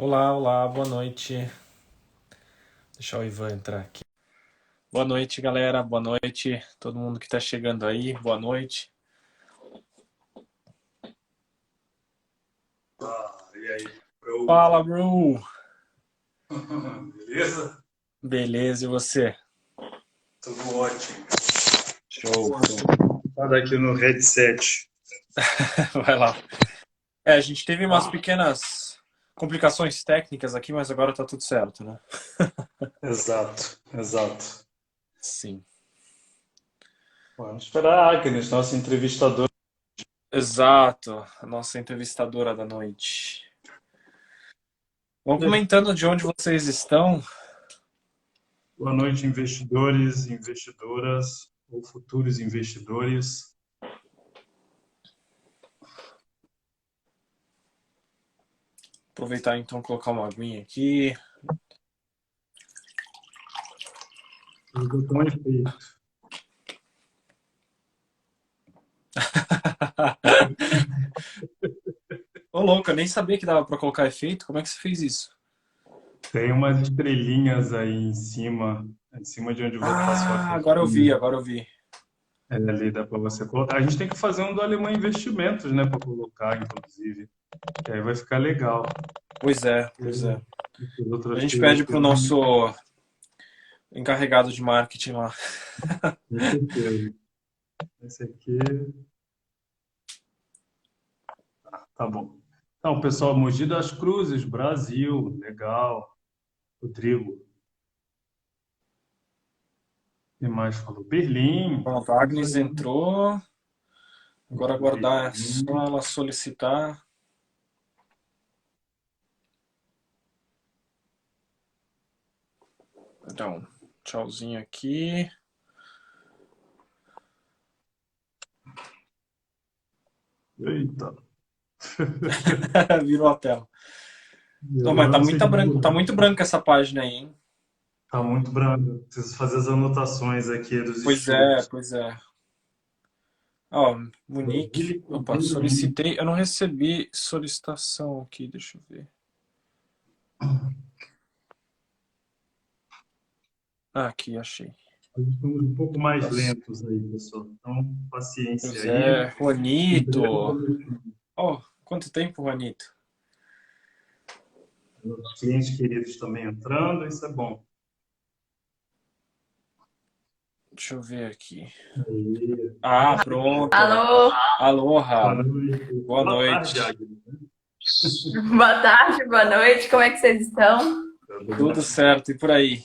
Olá, olá, boa noite. Deixa o Ivan entrar aqui. Boa noite, galera. Boa noite. Todo mundo que tá chegando aí, boa noite. E aí, bro? Fala, bro. Beleza? Beleza, e você? Tudo ótimo. Show, show. Tá aqui no headset. Vai lá. A gente teve umas pequenas complicações técnicas aqui, mas agora tá tudo certo, né? Exato, exato. Sim. Vamos esperar a Agnes, nossa entrevistadora. Exato. A nossa entrevistadora da noite. Vão comentando de onde vocês estão. Boa noite, investidores, investidoras ou futuros investidores. Aproveitar então colocar uma aguinha aqui. O botão é feito. Ô, louco, eu nem sabia que dava pra colocar efeito. Como é que você fez isso? Tem umas estrelinhas aí em cima de onde está a sua Ah, agora eu vi, caixinha. agora eu vi. É, ali dá para você colocar. A gente tem que fazer um do Alemão Investimentos, né, para colocar, inclusive. Que aí vai ficar legal. Pois é, pois é. As A outras gente coisas pede pro nosso encarregado de marketing lá. com certeza. Esse aqui, tá bom. Então, pessoal, Mogi das Cruzes, Brasil, legal. Rodrigo, quem mais falou? Berlim, Pronto, a muito Agnes legal. entrou. Agora aguardar só Berlim. ela solicitar. Então, tchauzinho aqui. Eita. Virou a tela. E Não, mas agora vocês tá viram. muito branca essa página aí, hein? Tá muito branco. Preciso fazer as anotações aqui dos Pois é, estudos. pois é. Ó, Munique. Brasília, Opa, Berlim. solicitei. Eu não recebi solicitação aqui, deixa eu ver. Ah, aqui, achei. Estamos um pouco mais lentos aí, pessoal. Então, paciência Pois aí. é, Em breve, Juanito. Oh, quanto tempo, Juanito? os clientes queridos também entrando, isso é bom. Deixa eu ver aqui. Aí. Ah, pronto. Alô, Boa Aloha. noite. Boa Boa tarde, noite. Agnes. boa tarde, boa noite, como é que vocês estão? Tudo Tudo ótimo. certo, e por aí?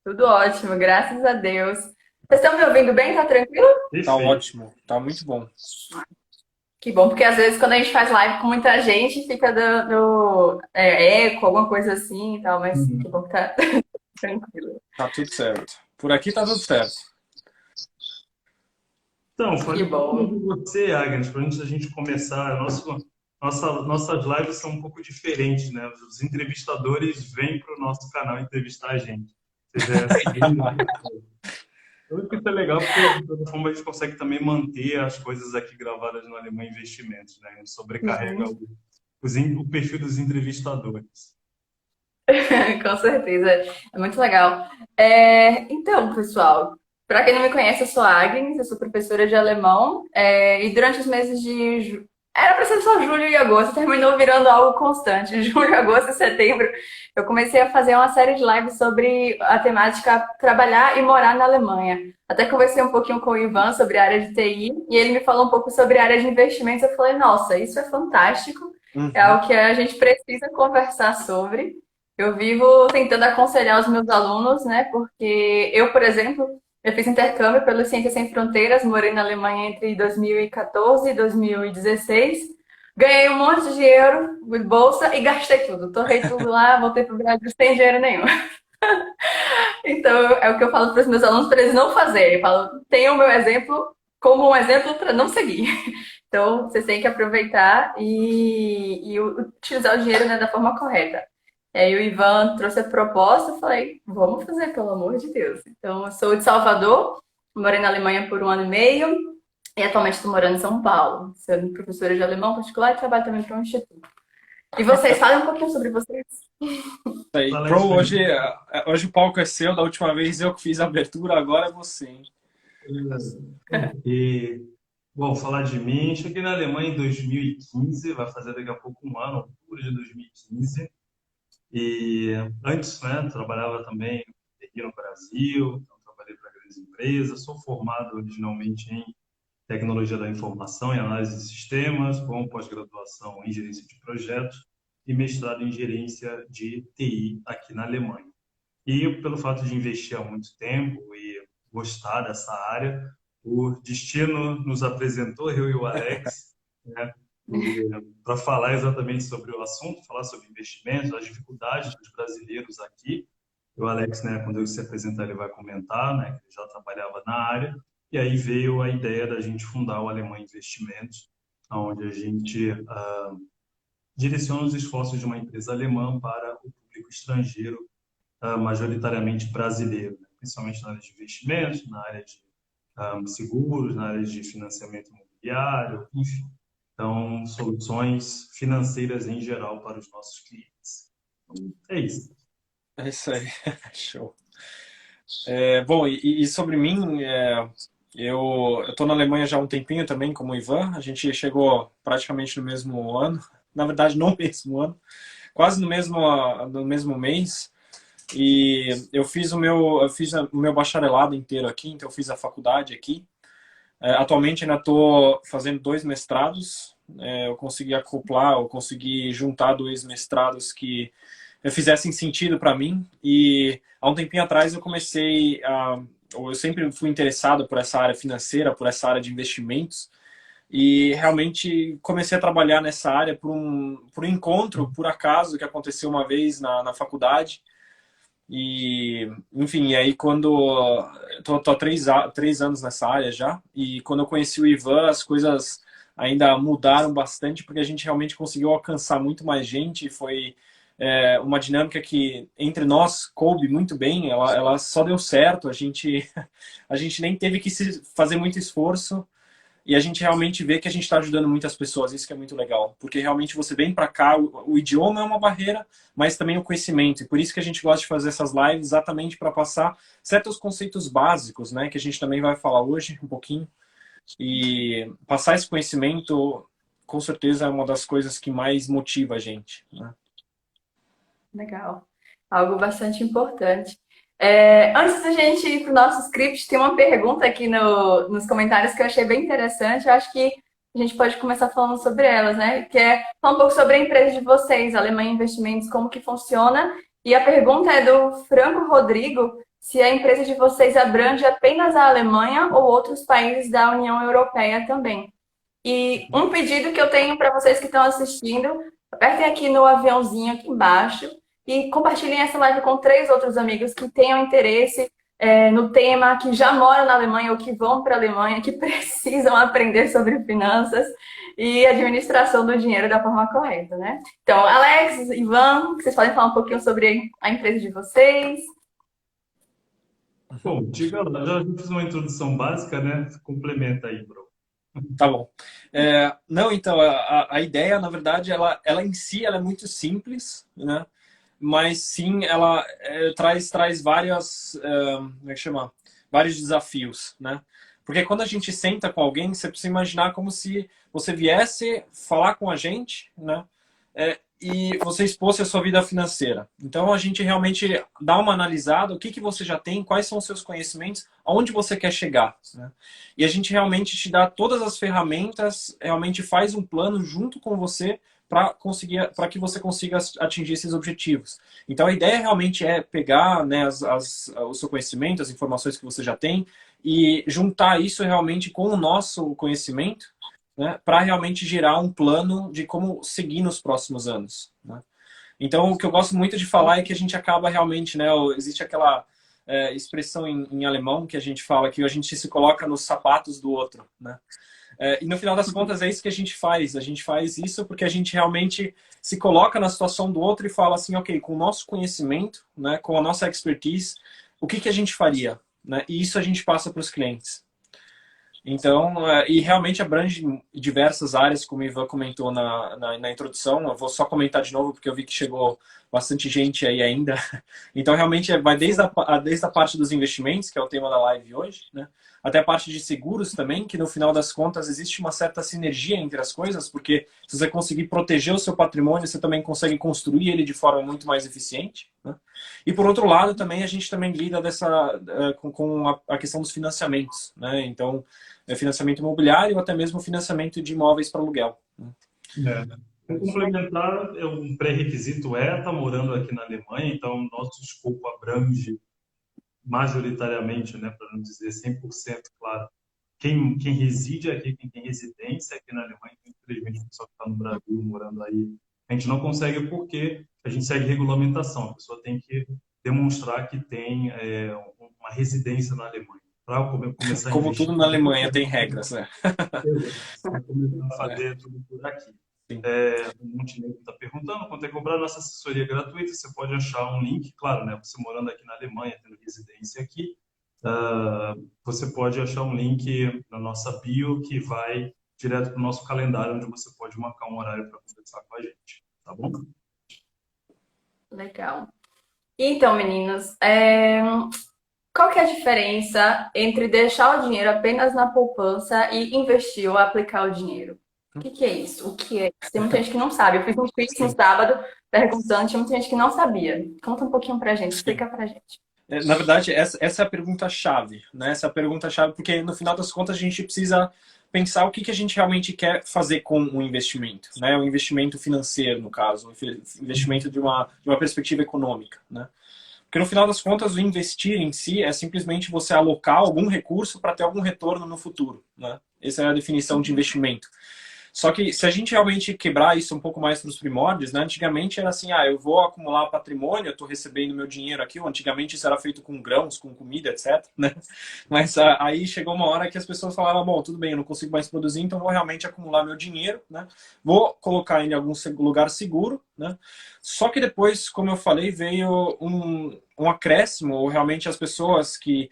Tudo ótimo, graças a Deus. Vocês estão me ouvindo bem? Tá tranquilo? Tá Perfeito. ótimo, tá muito bom. Que bom, porque às vezes quando a gente faz live com muita gente, fica eco, alguma coisa assim e tal, mas que Uhum. bom que tá tranquilo. Tá tudo certo. Por aqui tá tudo certo. Então, Que falei um pouquinho bom. de você, Agnes, para antes da gente começar. Nossas lives são um pouco diferentes, né? Os entrevistadores vêm para o nosso canal entrevistar a gente. Ou seja, é a segunda pessoa. Eu acho que isso é legal porque, de toda forma, a gente consegue também manter as coisas aqui gravadas no Alemão Investimentos, né? A gente sobrecarrega Uhum. o perfil dos entrevistadores. Com certeza, é muito legal. Então, pessoal, para quem não me conhece, eu sou a Agnes, eu sou professora de alemão, e durante os meses era para ser só julho e agosto, terminou virando algo constante. Julho, agosto e setembro, eu comecei a fazer uma série de lives sobre a temática trabalhar e morar na Alemanha. Até conversei um pouquinho com o Ivan sobre a área de TI, e ele me falou um pouco sobre a área de investimentos. Eu falei, nossa, isso é fantástico, é Uhum. algo que a gente precisa conversar sobre. Eu vivo tentando aconselhar os meus alunos, né? Porque eu, por exemplo, eu fiz intercâmbio pelo Ciências Sem Fronteiras, morei na Alemanha entre 2014 e 2016. Ganhei um monte de dinheiro de bolsa e gastei tudo. Torrei tudo lá, voltei para o Brasil sem dinheiro nenhum. Então, é o que eu falo para os meus alunos para eles não fazerem. Eu falo, tenham o meu exemplo como um exemplo para não seguir. Então, vocês têm que aproveitar e utilizar o dinheiro, né, da forma correta. E aí o Ivan trouxe a proposta, eu falei, vamos fazer, pelo amor de Deus. Então, eu sou de Salvador, morei na Alemanha por um ano e meio e atualmente estou morando em São Paulo, sendo professora de alemão particular e trabalho também para um instituto. E vocês, falem um pouquinho sobre vocês. Isso aí. Fala aí, Pro, Felipe. hoje o palco é seu. Da última vez eu que fiz a abertura, agora é você, hein? E, bom, falar de mim, cheguei na Alemanha em 2015, vai fazer daqui a pouco um ano, outubro de 2015. E antes, né, trabalhava também aqui no Brasil, então trabalhei para grandes empresas. Sou formado originalmente em tecnologia da informação e análise de sistemas, com pós-graduação em gerência de projetos e mestrado em gerência de TI aqui na Alemanha. E pelo fato de investir há muito tempo e gostar dessa área, o destino nos apresentou, eu e o Alex, né, para falar exatamente sobre o assunto, falar sobre investimentos, as dificuldades dos brasileiros aqui. O Alex, né, quando ele se apresentar, ele vai comentar, né, que ele já trabalhava na área. E aí veio a ideia da gente fundar o Alemanha Investimentos, onde a gente direciona os esforços de uma empresa alemã para o público estrangeiro, majoritariamente brasileiro, né? Principalmente na área de investimentos, na área de seguros, na área de financiamento imobiliário, enfim. Então, soluções financeiras em geral para os nossos clientes. Então, é isso. É isso aí. Show. Bom, e sobre mim, eu tô na Alemanha já há um tempinho também, como o Ivan. A gente chegou praticamente no mesmo ano. Na verdade, no mesmo ano. Quase no mesmo mês. E eu fiz o meu bacharelado inteiro aqui, então eu fiz a faculdade aqui. Atualmente ainda estou fazendo 2 mestrados. Eu consegui juntar 2 mestrados que fizessem sentido para mim. E há um tempinho atrás eu sempre fui interessado por essa área financeira, por essa área de investimentos. E realmente comecei a trabalhar nessa área por um encontro, por acaso, que aconteceu uma vez na faculdade. E, enfim, aí quando... Tô há 3 anos nessa área já, e quando eu conheci o Ivan, as coisas ainda mudaram bastante, porque a gente realmente conseguiu alcançar muito mais gente, foi uma dinâmica que entre nós coube muito bem, ela só deu certo, a gente nem teve que fazer muito esforço, e a gente realmente vê que a gente está ajudando muitas pessoas, isso que é muito legal. Porque realmente você vem para cá, o idioma é uma barreira, mas também o conhecimento. E por isso que a gente gosta de fazer essas lives, exatamente para passar certos conceitos básicos, né? Que a gente também vai falar hoje um pouquinho. E passar esse conhecimento, com certeza, é uma das coisas que mais motiva a gente, né? Legal. Algo bastante importante. Antes da gente ir para o nosso script, tem uma pergunta aqui nos comentários que eu achei bem interessante. Eu acho que a gente pode começar falando sobre elas, né? Que é falar um pouco sobre a empresa de vocês, Alemanha Investimentos, como que funciona. E a pergunta é do Franco Rodrigo, se a empresa de vocês abrange apenas a Alemanha ou outros países da União Europeia também. E um pedido que eu tenho para vocês que estão assistindo, apertem aqui no aviãozinho aqui embaixo e compartilhem essa live com 3 outros amigos que tenham interesse no tema, que já moram na Alemanha ou que vão para a Alemanha, que precisam aprender sobre finanças e administração do dinheiro da forma correta, né? Então, Alex, Ivan, vocês podem falar um pouquinho sobre a empresa de vocês? Bom, diga lá, já fiz uma introdução básica, né? Complementa aí, bro. Tá bom. Não, então, a ideia, na verdade, ela em si ela é muito simples, né? Mas sim, ela traz como é que chama? Vários desafios, né? Porque quando a gente senta com alguém, você precisa imaginar como se você viesse falar com a gente, né? E você expôs a sua vida financeira. Então a gente realmente dá uma analisada, o que você já tem, quais são os seus conhecimentos, aonde você quer chegar, né? E a gente realmente te dá todas as ferramentas, realmente faz um plano junto com você para que você consiga atingir esses objetivos. Então a ideia realmente é pegar, né, o seu conhecimento, as informações que você já tem e juntar isso realmente com o nosso conhecimento, né, para realmente gerar um plano de como seguir nos próximos anos, né? Então, o que eu gosto muito de falar é que a gente acaba realmente, né, existe aquela expressão em alemão que a gente fala que a gente se coloca nos sapatos do outro, né? E no final das contas é isso que a gente faz. A gente faz isso porque a gente realmente se coloca na situação do outro e fala assim, ok, com o nosso conhecimento, né, com a nossa expertise, o que a gente faria, né? E isso a gente passa para os clientes. Então, e realmente abrange diversas áreas, como o Ivan comentou na introdução. Eu vou só comentar de novo, porque eu vi que chegou bastante gente aí ainda. Então, realmente, vai desde a parte dos investimentos, que é o tema da live hoje, né? Até a parte de seguros também, que no final das contas existe uma certa sinergia entre as coisas, porque se você conseguir proteger o seu patrimônio, você também consegue construir ele de forma muito mais eficiente, né? E por outro lado, também a gente também lida com a questão dos financiamentos, né? Então, financiamento imobiliário ou até mesmo financiamento de imóveis para aluguel, né? Um complementar, um pré-requisito estar morando aqui na Alemanha, então nosso escopo abrange majoritariamente, né, para não dizer 100%, claro, quem reside aqui, quem tem residência aqui na Alemanha, infelizmente o pessoal que está no Brasil, morando aí, a gente não consegue porque a gente segue regulamentação, a pessoa tem que demonstrar que tem uma residência na Alemanha. Para começar a Como tudo investir, na Alemanha tem regras, né? para começar a fazer tudo por aqui. Sim. O Montenegro está perguntando quanto é cobrar nossa assessoria gratuita. Você pode achar um link, claro, né? Você morando aqui na Alemanha, tendo residência aqui, você pode achar um link na nossa bio que vai direto para o nosso calendário, onde você pode marcar um horário para conversar com a gente, tá bom? Legal. Então, meninos, qual que é a diferença entre deixar o dinheiro apenas na poupança e investir ou aplicar o dinheiro? O que é isso? O que é isso? Tem muita gente que não sabe. Eu fiz um quiz no sábado perguntando, tinha muita gente que não sabia. Conta um pouquinho pra gente, explica pra gente. Na verdade, essa é a pergunta-chave, né? Essa é a pergunta-chave, porque no final das contas a gente precisa pensar o que a gente realmente quer fazer com o investimento, né? O investimento financeiro, no caso, o investimento de uma perspectiva econômica, né? Porque no final das contas, o investir em si é simplesmente você alocar algum recurso para ter algum retorno no futuro, né? Essa é a definição de investimento. Só que se a gente realmente quebrar isso um pouco mais para os primórdios, né? Antigamente era assim, eu vou acumular patrimônio, eu estou recebendo meu dinheiro aqui. Antigamente isso era feito com grãos, com comida, etc, né? Mas aí chegou uma hora que as pessoas falaram, bom, tudo bem, eu não consigo mais produzir, então vou realmente acumular meu dinheiro, né? Vou colocar ele em algum lugar seguro, né? Só que depois, como eu falei, veio um acréscimo, ou realmente as pessoas que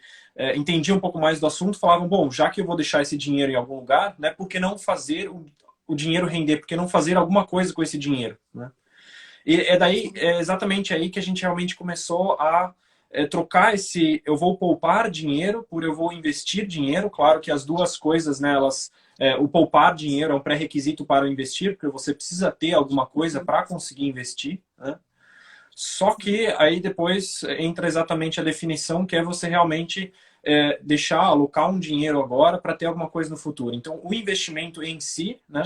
entendiam um pouco mais do assunto falavam, bom, já que eu vou deixar esse dinheiro em algum lugar, né? Por que não fazer o dinheiro render? Por que não fazer alguma coisa com esse dinheiro, né? E é exatamente aí que a gente realmente começou a trocar esse eu vou poupar dinheiro por eu vou investir dinheiro. Claro que as duas coisas, né, o poupar dinheiro é um pré-requisito para investir, porque você precisa ter alguma coisa para conseguir investir, né? Só que aí depois entra exatamente a definição, que é você realmente alocar um dinheiro agora para ter alguma coisa no futuro. Então, o investimento em si, né,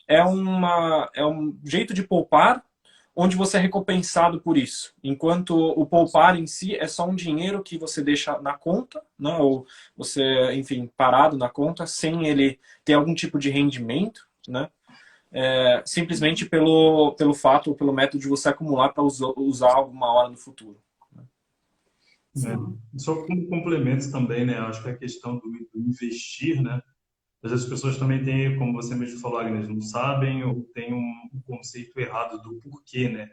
é um jeito de poupar onde você é recompensado por isso. Enquanto o poupar em si é só um dinheiro que você deixa na conta, né, ou você, enfim, parado na conta, sem ele ter algum tipo de rendimento, né? Simplesmente pelo fato ou pelo método de você acumular para usar alguma hora no futuro. Só como complemento também, né? Acho que a questão do investir, né? Às vezes as pessoas também têm, como você mesmo falou, Agnes, não sabem ou têm um conceito errado do porquê, né?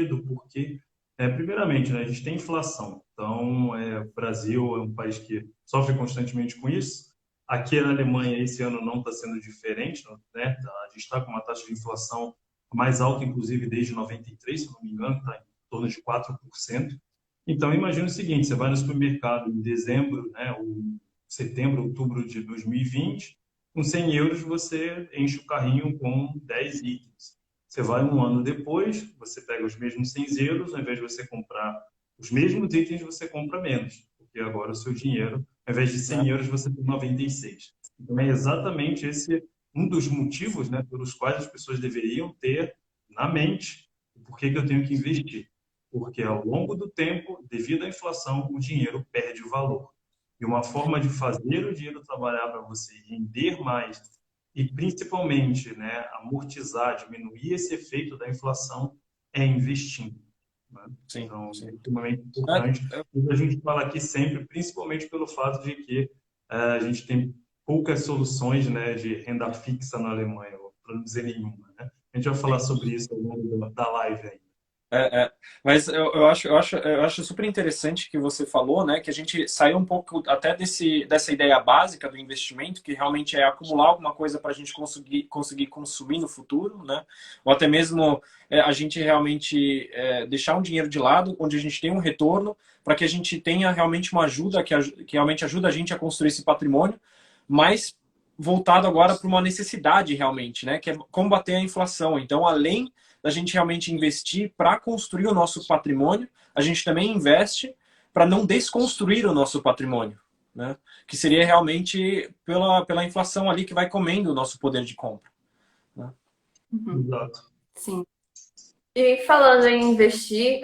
Do porquê. Primeiramente, né, a gente tem inflação. Então, o Brasil é um país que sofre constantemente com isso. Aqui na Alemanha, esse ano não está sendo diferente, né? A gente está com uma taxa de inflação mais alta, inclusive, desde 93, se não me engano, está em torno de 4%. Então, imagina o seguinte, você vai no supermercado em dezembro, né, ou setembro, outubro de 2020, com 100 euros você enche o carrinho com 10 itens. Você vai um ano depois, você pega os mesmos 100 euros, ao invés de você comprar os mesmos itens, você compra menos, porque agora o seu dinheiro, ao invés de 100 euros, você tem 96. Então, é exatamente esse um dos motivos, né, pelos quais as pessoas deveriam ter na mente o porquê que eu tenho que investir. Porque ao longo do tempo, devido à inflação, o dinheiro perde valor. E uma forma de fazer o dinheiro trabalhar para você render mais e principalmente, né, amortizar, diminuir esse efeito da inflação é investindo, né? Sim, então, sim. é extremamente importante. A gente fala aqui sempre, principalmente pelo fato de que a gente tem poucas soluções, né, de renda fixa na Alemanha, para não dizer nenhuma, né? A gente vai falar sobre isso ao longo da live aí. Mas eu acho super interessante que você falou, né, que a gente saiu um pouco até dessa ideia básica do investimento, que realmente é acumular alguma coisa para a gente conseguir consumir no futuro, né, ou até mesmo a gente realmente deixar um dinheiro de lado, onde a gente tem um retorno, para que a gente tenha realmente uma ajuda, que realmente ajuda a gente a construir esse patrimônio, mas voltado agora para uma necessidade realmente, né, que é combater a inflação. Então, além da gente realmente investir para construir o nosso patrimônio, a gente também investe para não desconstruir o nosso patrimônio, né? Que seria realmente pela inflação ali que vai comendo o nosso poder de compra, né? Uhum, Exato. sim. E falando em investir,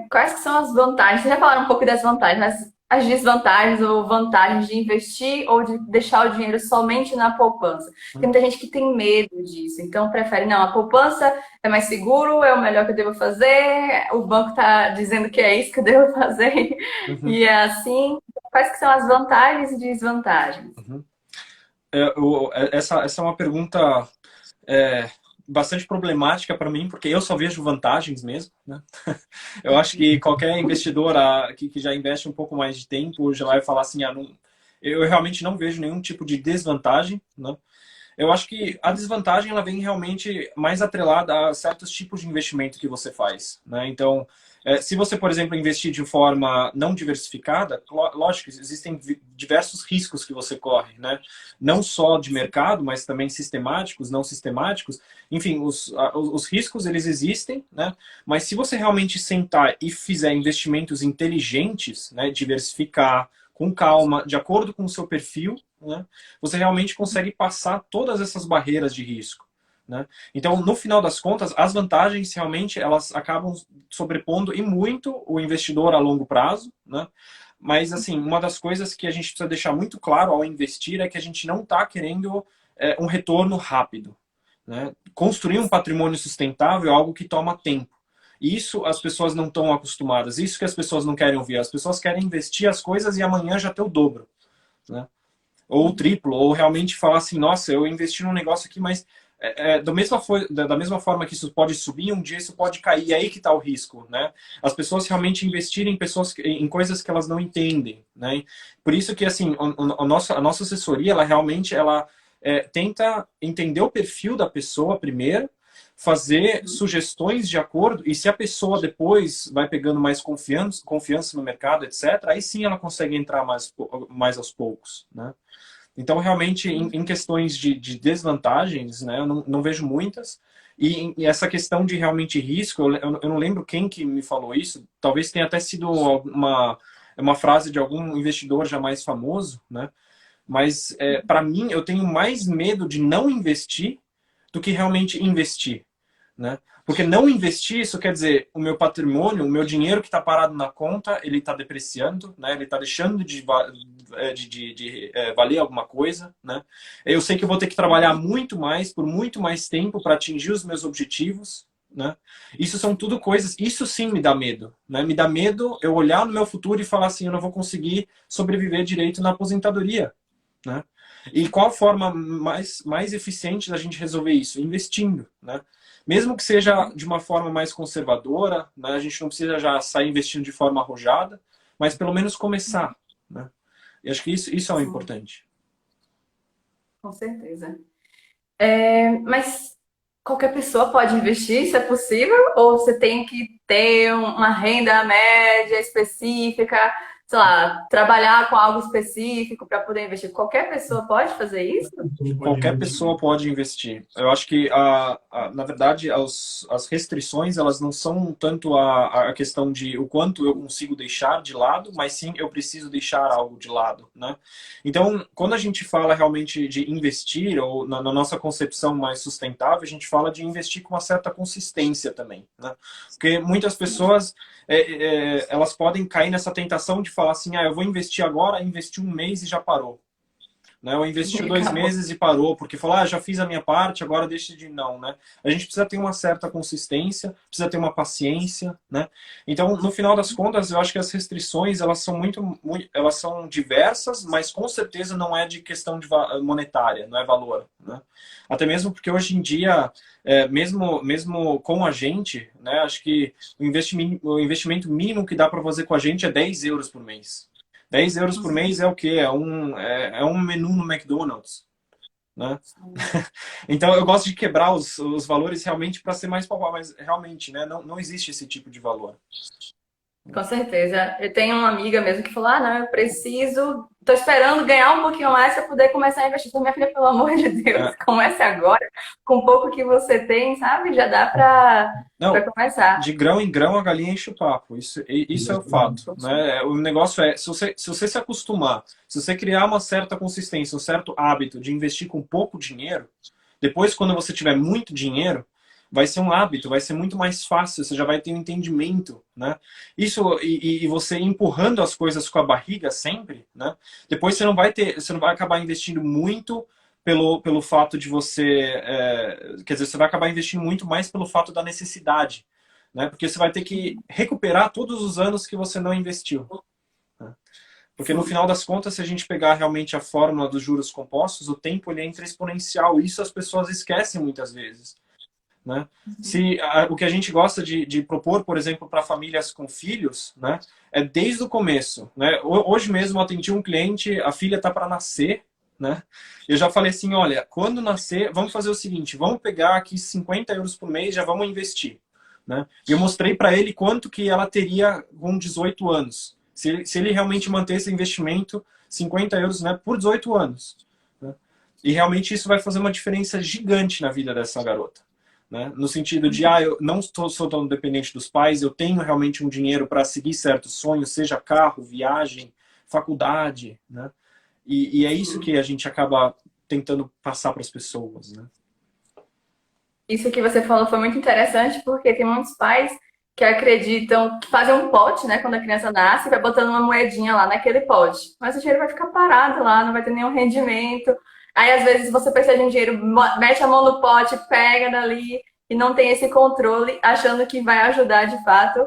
quais que são as vantagens? Vocês já falaram um pouco das vantagens, mas as desvantagens ou vantagens de investir ou de deixar o dinheiro somente na poupança? Tem muita gente que tem medo disso, então prefere, não, a poupança é mais seguro, é o melhor que eu devo fazer, o banco está dizendo que é isso que eu devo fazer, Uhum, e é assim. Quais que são as vantagens e desvantagens? uhum. Essa é uma pergunta é, bastante problemática para mim, porque eu só vejo vantagens mesmo, né? Eu acho que qualquer investidor que já investe um pouco mais de tempo já vai falar assim, eu realmente não vejo nenhum tipo de desvantagem, né? Eu acho que a desvantagem ela vem realmente mais atrelada a certos tipos de investimento que você faz, né? Então, se você, por exemplo, investir de forma não diversificada, lógico, existem diversos riscos que você corre, né? Não só de mercado, mas também sistemáticos, não sistemáticos. Enfim, os riscos eles existem, né? Mas se você realmente sentar e fizer investimentos inteligentes, né? Diversificar com calma, de acordo com o seu perfil, né? Você realmente consegue passar todas essas barreiras de risco, né? Então, no final das contas, as vantagens realmente elas acabam sobrepondo e muito o investidor a longo prazo, né? Mas, assim, uma das coisas que a gente precisa deixar muito claro ao investir é que a gente não está querendo um retorno rápido, né? Construir um patrimônio sustentável é algo que toma tempo. Isso as pessoas não estão acostumadas. Isso que as pessoas não querem ouvir. As pessoas querem investir as coisas e amanhã já ter o dobro, né? Ou o triplo, ou realmente falar assim, nossa, eu investi num negócio aqui, mas da mesma forma que isso pode subir, um dia isso pode cair, e aí que está o risco, né? As pessoas realmente investirem em coisas que elas não entendem, né? Por isso que, assim, a nossa assessoria, ela realmente, tenta entender o perfil da pessoa primeiro, fazer sugestões de acordo, e se a pessoa depois vai pegando mais confiança no mercado, etc., aí sim ela consegue entrar mais aos poucos, né? Então, realmente, em questões de desvantagens, né, eu não vejo muitas. E essa questão de realmente risco, eu não lembro quem que me falou isso, talvez tenha até sido uma frase de algum investidor já mais famoso, né? Mas, para mim, eu tenho mais medo de não investir do que realmente investir, né? Porque não investir, isso quer dizer, o meu patrimônio, o meu dinheiro que está parado na conta, ele está depreciando, né? Ele está deixando de valer alguma coisa, né? Eu sei que eu vou ter que trabalhar muito mais, por muito mais tempo para atingir os meus objetivos, né? Isso são tudo coisas, isso sim me dá medo, né? Me dá medo eu olhar no meu futuro e falar assim, eu não vou conseguir sobreviver direito na aposentadoria, né? E qual a forma mais eficiente da gente resolver isso? Investindo, né? Mesmo que seja de uma forma mais conservadora, né? A gente não precisa já sair investindo de forma arrojada, mas pelo menos começar, né? E acho que isso é o Sim, importante. com certeza. Mas qualquer pessoa pode investir, isso é possível? Ou você tem que ter uma renda média específica, sei lá, trabalhar com algo específico para poder investir? Qualquer pessoa pode fazer isso? Não pode Qualquer investir. pessoa pode investir. Eu acho que, na verdade, as restrições elas não são tanto a questão de o quanto eu consigo deixar de lado, mas sim eu preciso deixar algo de lado, né? Então, quando a gente fala realmente de investir, ou na nossa concepção mais sustentável, a gente fala de investir com uma certa consistência também, né? Porque muitas pessoas elas podem cair nessa tentação de falar assim, eu vou investir agora, investir um mês e já parou, né? Ou investiu 2 Acabou. meses e parou, porque falou, ah, já fiz a minha parte, agora deixa de não, né? A gente precisa ter uma certa consistência, precisa ter uma paciência, né? Então, no final das contas, eu acho que as restrições, elas são elas são diversas, mas com certeza não é de questão de monetária, não é valor, né? Até mesmo porque hoje em dia, mesmo com a gente, né, acho que o investimento mínimo que dá para fazer com a gente é 10 euros por mês. 10 euros por mês é o quê? É um menu no McDonald's, né? Então eu gosto de quebrar os valores realmente para ser mais palpável, mas realmente, né, não existe esse tipo de valor. Com certeza. Eu tenho uma amiga mesmo que falou: ah, não, eu preciso, tô esperando ganhar um pouquinho mais para poder começar a investir. Então, minha filha, pelo amor de Deus, É, comece agora, com o pouco que você tem, sabe? Já dá para não, começar. de grão em grão a galinha enche o papo. Isso é o fato, né? O negócio é, se você se acostumar, se você criar uma certa consistência, um certo hábito de investir com pouco dinheiro, depois quando você tiver muito dinheiro, vai ser um hábito, vai ser muito mais fácil, você já vai ter um entendimento, né? Isso, e você empurrando as coisas com a barriga sempre, né? Depois você não vai acabar investindo muito pelo fato de você, quer dizer, você vai acabar investindo muito mais pelo fato da necessidade, né? Porque você vai ter que recuperar todos os anos que você não investiu, né? Porque no final das contas, se a gente pegar realmente a fórmula dos juros compostos, o tempo ele entra exponencial. Isso as pessoas esquecem muitas vezes, né? O que a gente gosta de propor, por exemplo, para famílias com filhos, né, é desde o começo, né? Hoje mesmo eu atendi um cliente, a filha está para nascer, né? Eu já falei assim, olha, quando nascer, vamos fazer o seguinte, vamos pegar aqui 50 euros por mês, já vamos investir, né? E eu mostrei para ele quanto que ela teria com 18 anos, se ele realmente manter esse investimento, 50 euros, né, por 18 anos, né? E realmente isso vai fazer uma diferença gigante na vida dessa garota, né? No sentido de, eu não sou tão dependente dos pais, eu tenho realmente um dinheiro para seguir certos sonhos, seja carro, viagem, faculdade, né? E é isso que a gente acaba tentando passar para as pessoas, né? Isso que você falou foi muito interessante, porque tem muitos pais que acreditam que fazem um pote, né, quando a criança nasce, vai botando uma moedinha lá naquele pote. Mas o dinheiro vai ficar parado lá, não vai ter nenhum rendimento. Aí, às vezes, você precisa de um dinheiro, mete a mão no pote, pega dali e não tem esse controle, achando que vai ajudar de fato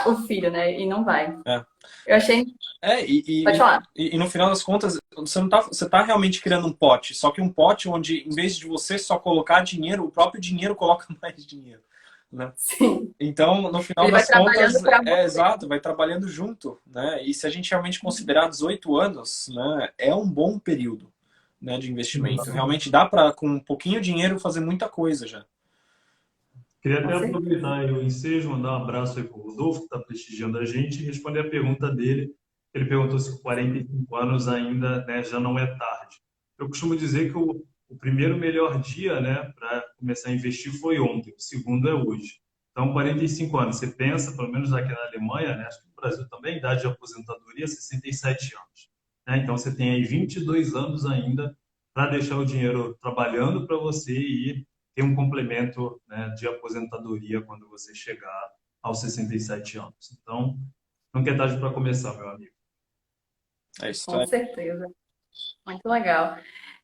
o filho, né? E não vai. É. Eu achei. É, Pode falar. e no final das contas, você tá realmente criando um pote, só que um pote onde, em vez de você só colocar dinheiro, o próprio dinheiro coloca mais dinheiro, né? Sim. Então, no final Ele vai das contas, trabalhando para você. exato, vai trabalhando junto, né? E se a gente realmente considerar 18 anos, né, é um bom período, né, de investimento. Realmente dá para, com um pouquinho de dinheiro, fazer muita coisa já. Queria até Com certeza. aproveitar aí o ensejo, mandar um abraço aí para o Rodolfo, que está prestigiando a gente, e responder a pergunta dele. Ele perguntou se com 45 anos ainda, né, já não é tarde. Eu costumo dizer que o primeiro melhor dia, né, para começar a investir foi ontem, o segundo é hoje. Então, 45 anos, você pensa, pelo menos aqui na Alemanha, né, acho que no Brasil também, a idade de aposentadoria é 67 anos. Né? Então, você tem aí 22 anos ainda para deixar o dinheiro trabalhando para você e ter um complemento, né, de aposentadoria quando você chegar aos 67 anos. Então, nunca é tarde para começar, meu amigo. É isso Com aí. certeza. Muito legal.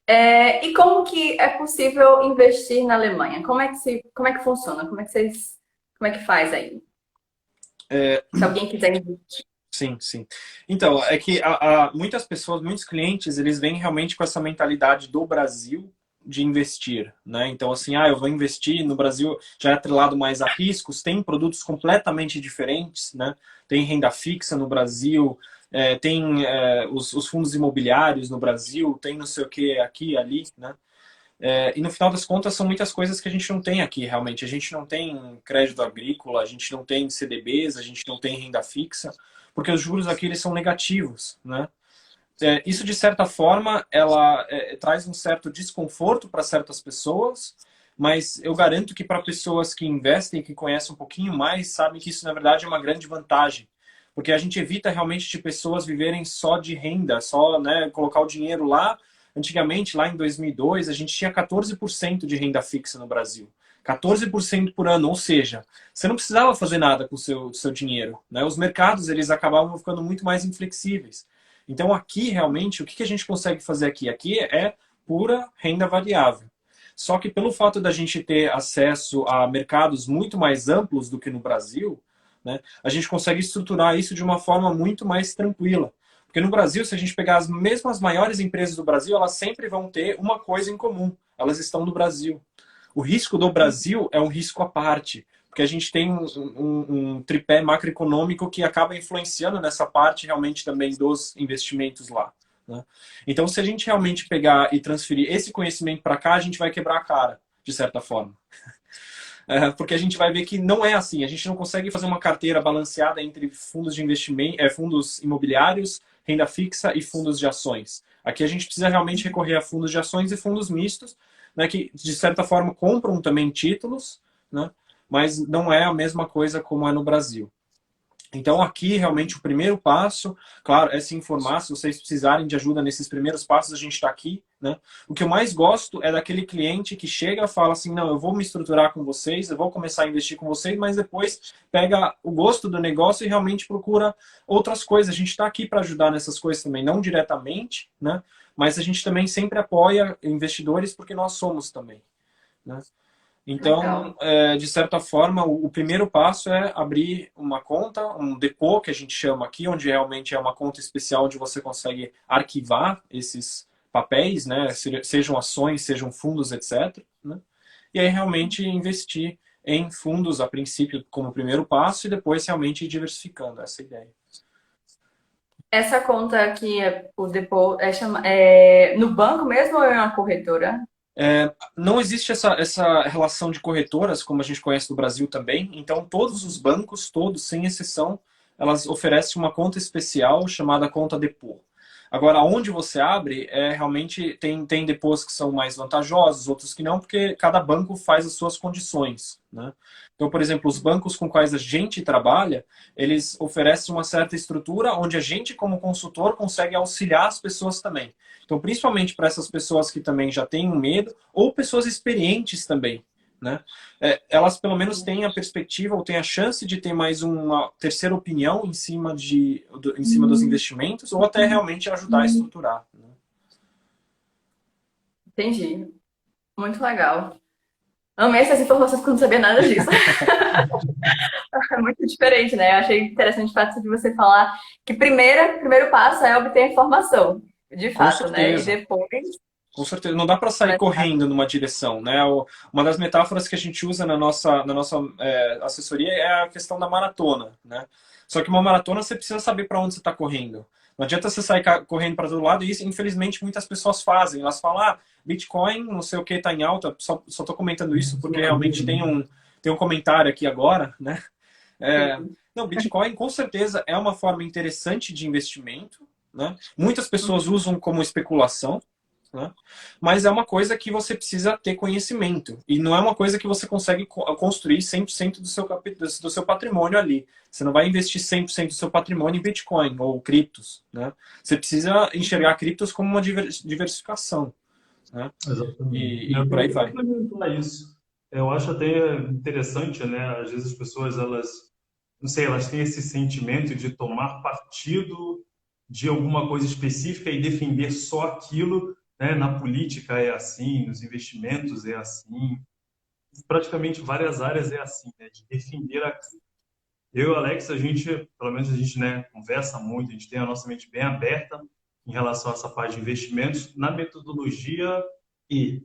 E como que é possível investir na Alemanha? Como é que funciona? Como é que faz aí? Se alguém quiser investir. Sim, sim. Então, é que muitas pessoas, muitos clientes, eles vêm realmente com essa mentalidade do Brasil de investir, né? Então, assim, eu vou investir no Brasil, já é atrelado mais a riscos, tem produtos completamente diferentes, né? Tem renda fixa no Brasil, tem os fundos imobiliários no Brasil, tem não sei o que aqui e ali, né? E no final das contas são muitas coisas que a gente não tem aqui realmente. A gente não tem crédito agrícola, a gente não tem CDBs, a gente não tem renda fixa, porque os juros aqui eles são negativos, né? Isso de certa forma ela traz um certo desconforto para certas pessoas, mas eu garanto que para pessoas que investem, que conhecem um pouquinho mais, sabem que isso na verdade é uma grande vantagem. Porque a gente evita realmente de pessoas viverem só de renda, só, né, colocar o dinheiro lá. Antigamente, lá em 2002, a gente tinha 14% de renda fixa no Brasil. 14% por ano, ou seja, você não precisava fazer nada com o seu dinheiro, né? Os mercados eles acabavam ficando muito mais inflexíveis. Então aqui realmente, o que a gente consegue fazer aqui? Aqui é pura renda variável. Só que pelo fato da gente ter acesso a mercados muito mais amplos do que no Brasil, né, a gente consegue estruturar isso de uma forma muito mais tranquila. Porque no Brasil, se a gente pegar as mesmas maiores empresas do Brasil, elas sempre vão ter uma coisa em comum. Elas estão no Brasil. O risco do Brasil é um risco à parte, porque a gente tem um tripé macroeconômico que acaba influenciando nessa parte realmente também dos investimentos lá, né? Então, se a gente realmente pegar e transferir esse conhecimento para cá, a gente vai quebrar a cara, de certa forma. Porque a gente vai ver que não é assim. A gente não consegue fazer uma carteira balanceada entre fundos de investimento, fundos imobiliários, renda fixa e fundos de ações. Aqui a gente precisa realmente recorrer a fundos de ações e fundos mistos, né, que de certa forma compram também títulos, né, mas não é a mesma coisa como é no Brasil. Então aqui realmente o primeiro passo, claro, é se informar. Se vocês precisarem de ajuda nesses primeiros passos, a gente está aqui, né? O que eu mais gosto é daquele cliente que chega e fala assim, não, eu vou me estruturar com vocês, eu vou começar a investir com vocês, mas depois pega o gosto do negócio e realmente procura outras coisas. A gente está aqui para ajudar nessas coisas também, não diretamente, né? Mas a gente também sempre apoia investidores porque nós somos também, né? Então, Legal. de certa forma, o primeiro passo é abrir uma conta, um depô, que a gente chama aqui, onde realmente é uma conta especial onde você consegue arquivar esses papéis, né? Sejam ações, sejam fundos, etc, né? E aí realmente investir em fundos a princípio como primeiro passo e depois realmente ir diversificando, essa é a ideia. Essa conta aqui, o depô, no banco mesmo ou é uma corretora? Não existe essa relação de corretoras, como a gente conhece no Brasil também. Então, todos os bancos, todos, sem exceção, elas oferecem uma conta especial chamada conta depô. Agora, onde você abre, realmente tem depôs que são mais vantajosos, outros que não, porque cada banco faz as suas condições, né? Então, por exemplo, os bancos com quais a gente trabalha, eles oferecem uma certa estrutura onde a gente, como consultor, consegue auxiliar as pessoas também. Então, principalmente para essas pessoas que também já têm um medo, ou pessoas experientes também, né? Elas pelo menos têm a perspectiva ou têm a chance de ter mais uma terceira opinião em cima dos investimentos, ou até realmente ajudar a estruturar, né? Entendi. Muito legal. Amei essas informações porque eu não sabia nada disso. É muito diferente, né? Eu achei interessante o fato de você falar que primeiro passo é obter informação, de Com fato, né? E certeza. depois Com certeza, não dá para sair começar. correndo numa direção, né? Uma das metáforas que a gente usa na nossa assessoria é a questão da maratona, né? Só que uma maratona você precisa saber para onde você está correndo. Não adianta você sair correndo para todo lado, e isso, infelizmente, muitas pessoas fazem. Elas falam, Bitcoin, não sei o que, está em alta. Só estou comentando isso porque realmente tem um comentário aqui agora, né? Não, Bitcoin com certeza é uma forma interessante de investimento, né? Muitas pessoas usam como especulação, né? Mas é uma coisa que você precisa ter conhecimento. E não é uma coisa que você consegue construir 100% do seu patrimônio ali. Você não vai investir 100% do seu patrimônio em Bitcoin ou criptos, né? Você precisa enxergar criptos como uma diversificação, né? Exatamente. E por aí Eu vai. complementar isso. Eu acho até interessante, né? Às vezes as pessoas, não sei, elas têm esse sentimento de tomar partido de alguma coisa específica e defender só aquilo, né? Na política é assim, nos investimentos é assim, praticamente várias áreas é assim, né? De defender aquilo. Eu e o Alex, pelo menos a gente, né, conversa muito, a gente tem a nossa mente bem aberta em relação a essa parte de investimentos na metodologia e,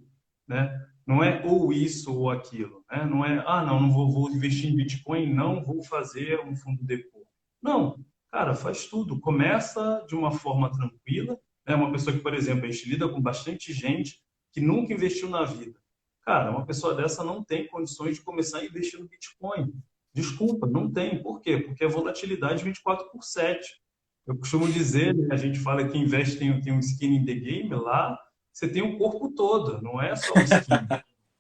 né, não é ou isso ou aquilo, né? Não é, não vou investir em Bitcoin, não vou fazer um fundo depô. Não, cara, faz tudo. Começa de uma forma tranquila, né? Uma pessoa que, por exemplo, a gente lida com bastante gente que nunca investiu na vida. Cara, uma pessoa dessa não tem condições de começar a investir no Bitcoin. Desculpa, não tem. Por quê? Porque a volatilidade 24/7. Eu costumo dizer, né, a gente fala que investe tem um skin in the game, lá você tem o corpo todo, não é só o skin,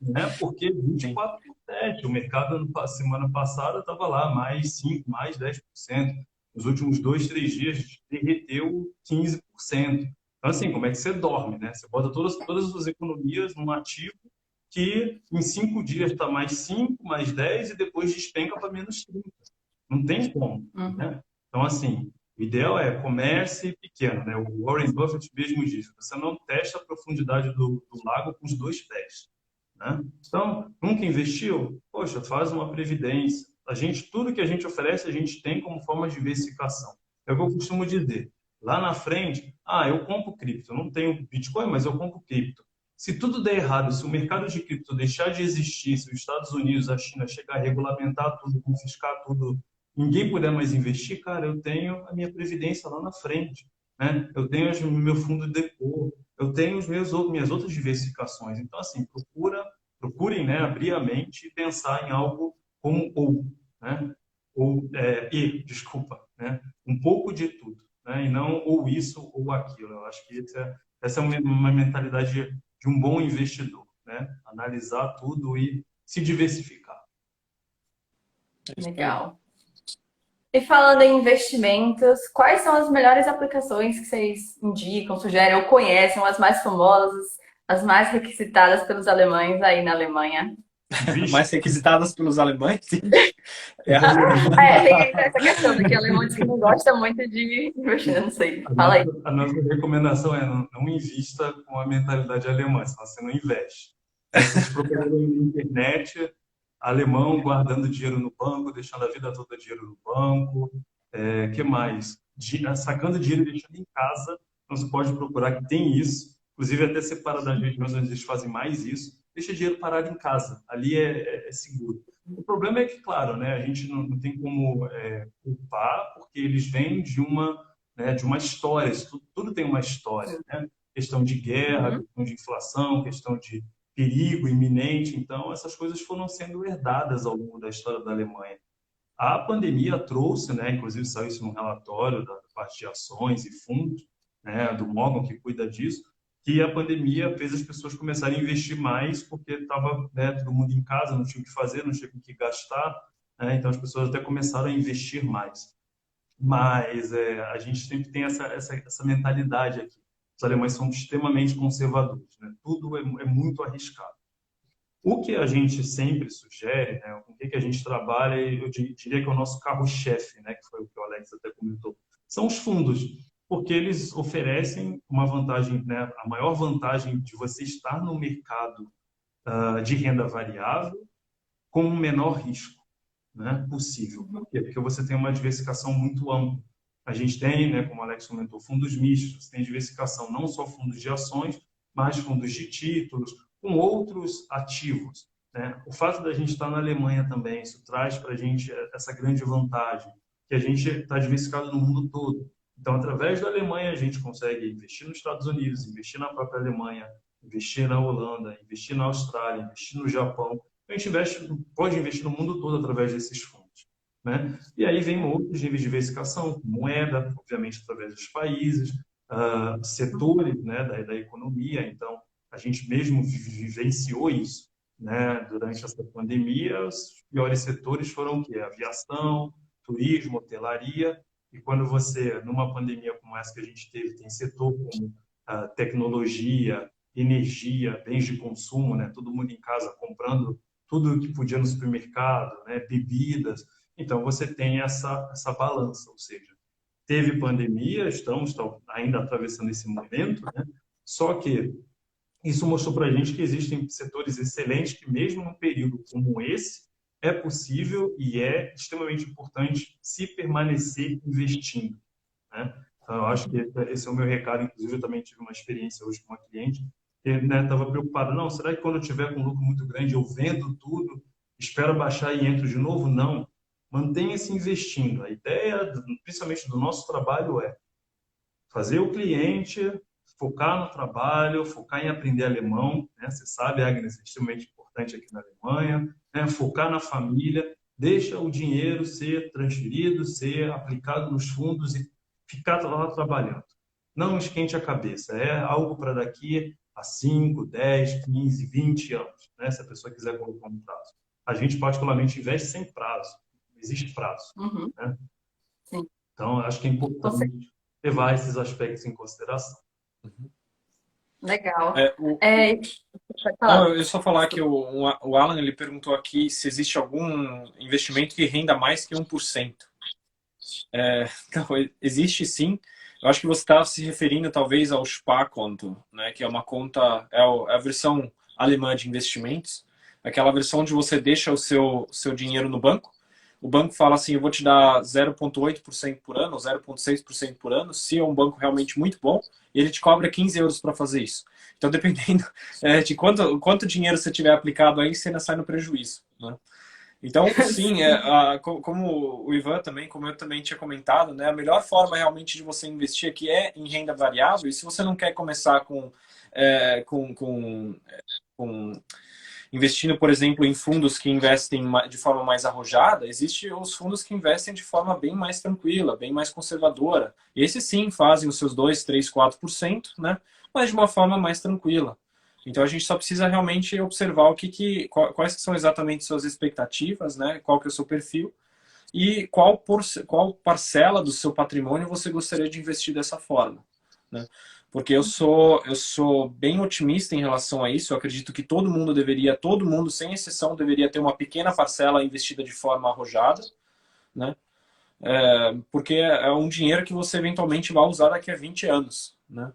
né? Porque Sim. 24/7, o mercado semana passada estava lá, mais 5, mais 10%. Nos últimos 2, 3 dias derreteu 15%. Então, assim, como é que você dorme, né? Você bota todas as suas economias num ativo que em 5 dias está mais 5, mais 10 e depois despenca para menos 30. Não tem como, Uhum. né? Então, assim, O ideal é comece pequeno, né? O Warren Buffett mesmo diz, você não testa a profundidade do lago com os dois pés, né? Então, nunca investiu? Poxa, faz uma previdência. Tudo que a gente oferece, a gente tem como forma de diversificação. É o que eu costumo dizer. Lá na frente, eu compro cripto. Eu não tenho Bitcoin, mas eu compro cripto. Se tudo der errado, se o mercado de cripto deixar de existir, se os Estados Unidos, a China chegar a regulamentar tudo, confiscar tudo, ninguém puder mais investir, cara, eu tenho a minha previdência lá na frente, né? Eu tenho o meu fundo de depô, eu tenho minhas outras diversificações. Então, assim, procurem, né, abrir a mente e pensar em algo como né? Desculpa, né? Um pouco de tudo, né? E não ou isso ou aquilo. Eu acho que essa é uma mentalidade de um bom investidor, né? Analisar tudo e se diversificar. Legal. E falando em investimentos, quais são as melhores aplicações que vocês indicam, sugerem ou conhecem, as mais famosas, as mais requisitadas pelos alemães aí na Alemanha? Mais requisitadas pelos alemães? Tem essa questão de que o alemão diz que não gosta muito de investir, eu não sei. Fala aí. A nossa recomendação é não invista com a mentalidade alemã, senão você não investe. Vocês procurarem na internet, alemão guardando dinheiro no banco, deixando a vida toda dinheiro no banco, que mais? Sacando dinheiro e deixando em casa, então você pode procurar que tem isso, inclusive até separadamente, mas eles fazem mais isso, deixa dinheiro parado em casa, ali é seguro. O problema é que, claro, né, a gente não tem como culpar, porque eles vêm de uma história, tudo tem uma história, né? Questão de guerra, questão de inflação, questão de perigo iminente. Então, essas coisas foram sendo herdadas ao longo da história da Alemanha. A pandemia trouxe, né, inclusive saiu isso num relatório da parte de ações e fundos, né, do Morgan, que cuida disso, que a pandemia fez as pessoas começarem a investir mais porque estava, né, todo mundo em casa, não tinha o que fazer, não tinha o que gastar, né, então as pessoas até começaram a investir mais. Mas a gente sempre tem essa mentalidade aqui. Os alemães são extremamente conservadores, né? Tudo é muito arriscado. O que a gente sempre sugere, né, com o que a gente trabalha, eu diria que é o nosso carro-chefe, né, que foi o que o Alex até comentou, são os fundos, porque eles oferecem uma vantagem, né, a maior vantagem de você estar no mercado de renda variável com o menor risco, né, possível. Por quê? Porque você tem uma diversificação muito ampla. A gente tem, né, como o Alex comentou, fundos mistos, você tem diversificação não só fundos de ações, mas fundos de títulos, com outros ativos, né? O fato da gente estar na Alemanha também, isso traz para a gente essa grande vantagem, que a gente está diversificado no mundo todo. Então, através da Alemanha, a gente consegue investir nos Estados Unidos, investir na própria Alemanha, investir na Holanda, investir na Austrália, investir no Japão. A gente pode investir no mundo todo através desses fundos, né? E aí vem outros níveis de diversificação, moeda, obviamente, através dos países, setores, né, da economia. Então, a gente mesmo vivenciou isso, né? Durante essa pandemia, os piores setores foram o quê? Aviação, turismo, hotelaria. E quando você, numa pandemia como essa que a gente teve, tem setor como tecnologia, energia, bens de consumo, né? Todo mundo em casa comprando tudo que podia no supermercado, né? Bebidas. Então, você tem essa balança, ou seja, teve pandemia, estamos ainda atravessando esse momento, né? Só que isso mostrou para a gente que existem setores excelentes que, mesmo num período como esse, é possível e é extremamente importante se permanecer investindo, né? Então, eu acho que esse é o meu recado. Inclusive, eu também tive uma experiência hoje com uma cliente que estava preocupada. Não, será que quando eu tiver com um lucro muito grande, eu vendo tudo, espero baixar e entro de novo? Não. Mantenha-se investindo. A ideia, principalmente do nosso trabalho, é fazer o cliente focar no trabalho, focar em aprender alemão, né? Você sabe, Agnes, é extremamente importante aqui na Alemanha, né? Focar na família, deixa o dinheiro ser transferido, ser aplicado nos fundos e ficar lá trabalhando. Não esquente a cabeça, é algo para daqui a 5, 10, 15, 20 anos, né? Se a pessoa quiser colocar um prazo. A gente, particularmente, investe sem prazo, não existe prazo. Né? Sim. Então, acho que é importante levar esses aspectos em consideração. Legal. Não, eu só falar que o Alan ele perguntou aqui se existe algum investimento que renda mais que 1%. Então, existe sim. Eu acho que você está se referindo talvez ao Sparkonto, né, que é uma conta, é a versão alemã de investimentos, aquela versão onde você deixa o seu dinheiro no banco. O banco fala assim, eu vou te dar 0,8% por ano, ou 0,6% por ano, se é um banco realmente muito bom, e ele te cobra 15 euros para fazer isso. Então, dependendo de quanto dinheiro você tiver aplicado aí, você ainda sai no prejuízo, né? Então, sim, como o Ivan também, como eu também tinha comentado, né, a melhor forma realmente de você investir aqui é em renda variável. E se você não quer começar com investindo, por exemplo, em fundos que investem de forma mais arrojada, existem os fundos que investem de forma bem mais tranquila, bem mais conservadora. E esses sim fazem os seus 2, 3, 4%, né, mas de uma forma mais tranquila. Então a gente só precisa realmente observar quais que são exatamente suas expectativas, né? Qual que é o seu perfil e qual parcela do seu patrimônio você gostaria de investir dessa forma, né? Porque eu sou bem otimista em relação a isso. Eu acredito que todo mundo, sem exceção, deveria ter uma pequena parcela investida de forma arrojada, né? Porque é um dinheiro que você eventualmente vai usar daqui a 20 anos, né?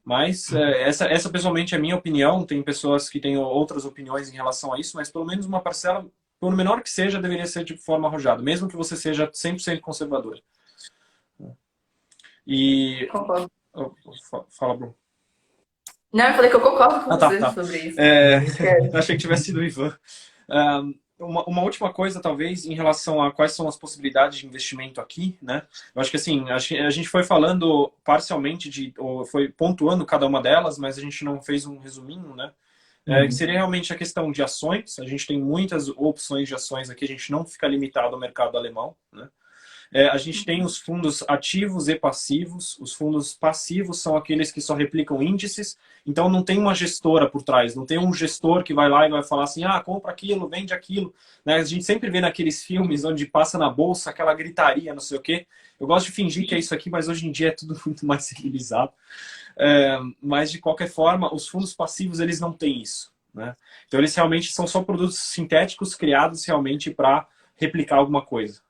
Mas essa pessoalmente é a minha opinião. Tem pessoas que têm outras opiniões em relação a isso, mas pelo menos uma parcela, por menor que seja, deveria ser de forma arrojada, mesmo que você seja 100% conservador. E... Concordo. Fala, Bruno. Não, eu falei que eu concordo com Tá, você tá. sobre isso. Eu achei que tivesse sido o Ivan. Uma última coisa, talvez, em relação a quais são as possibilidades de investimento aqui, né? Eu acho que assim, a gente foi falando parcialmente ou foi pontuando cada uma delas, mas a gente não fez um resuminho, né? Que seria realmente a questão de ações. A gente tem muitas opções de ações aqui, a gente não fica limitado ao mercado alemão, né? A gente tem os fundos ativos e passivos. Os fundos passivos são aqueles que só replicam índices, então não tem uma gestora por trás, não tem um gestor que vai lá e vai falar assim, compra aquilo, vende aquilo, né? A gente sempre vê naqueles filmes onde passa na bolsa aquela gritaria, não sei o quê. Eu gosto de fingir que é isso aqui, mas hoje em dia é tudo muito mais civilizado. Mas, de qualquer forma, os fundos passivos, eles não têm isso, né? Então, eles realmente são só produtos sintéticos criados realmente para replicar alguma coisa.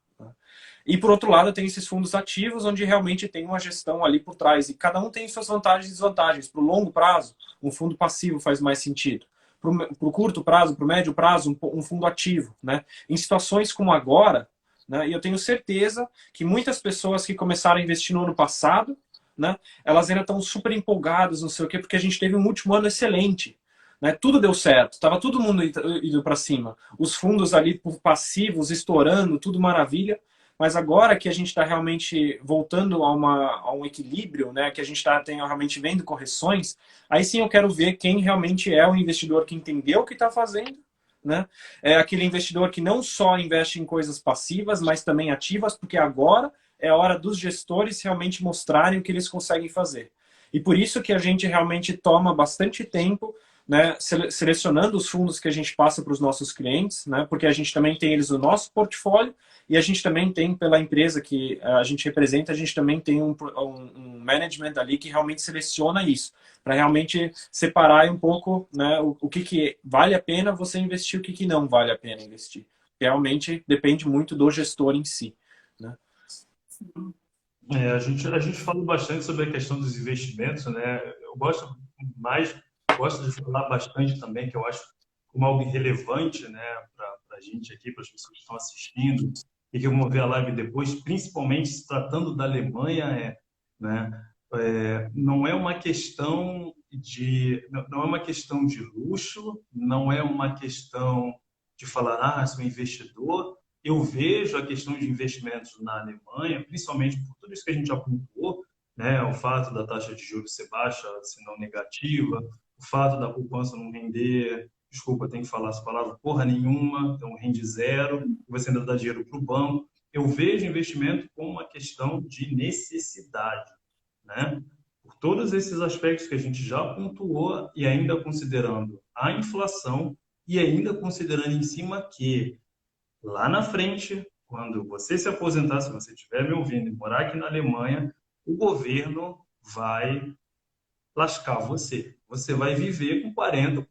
E, por outro lado, tem esses fundos ativos, onde realmente tem uma gestão ali por trás. E cada um tem suas vantagens e desvantagens. Para o longo prazo, um fundo passivo faz mais sentido. Para o curto prazo, para o médio prazo, um fundo ativo, né? Em situações como agora, né, e eu tenho certeza que muitas pessoas que começaram a investir no ano passado, né, elas ainda estão super empolgadas, não sei o quê, porque a gente teve um último ano excelente. Né? Tudo deu certo, estava todo mundo indo para cima. Os fundos ali passivos estourando, tudo maravilha. Mas agora que a gente está realmente voltando a um equilíbrio, né, que a gente está realmente vendo correções, aí sim eu quero ver quem realmente é o investidor que entendeu o que está fazendo, né? É aquele investidor que não só investe em coisas passivas, mas também ativas, porque agora é a hora dos gestores realmente mostrarem o que eles conseguem fazer. E por isso que a gente realmente toma bastante tempo, né, selecionando os fundos que a gente passa para os nossos clientes, né, porque a gente também tem eles no nosso portfólio e a gente também tem, pela empresa que a gente representa, a gente também tem um management ali que realmente seleciona isso, para realmente separar um pouco, né, o que vale a pena você investir, o que não vale a pena investir. Realmente depende muito do gestor em si, né? A gente fala bastante sobre a questão dos investimentos, né? Eu gosto de falar bastante também, que eu acho como algo relevante, né, para a gente aqui, para as pessoas que estão assistindo e que vão ver a live depois, principalmente se tratando da Alemanha, né, não é uma questão não é uma questão de luxo, não é uma questão de falar, sou investidor. Eu vejo a questão de investimentos na Alemanha, principalmente por tudo isso que a gente já pontuou, né, o fato da taxa de juros ser baixa, se não negativa, o fato da poupança não render, desculpa, tem que falar essa palavra, porra nenhuma, então rende zero, você ainda dá dinheiro para o banco. Eu vejo investimento como uma questão de necessidade, né? Por todos esses aspectos que a gente já pontuou e ainda considerando a inflação e ainda considerando em cima que lá na frente, quando você se aposentar, se você estiver me ouvindo e morar aqui na Alemanha, o governo vai lascar você. Você vai viver com 40%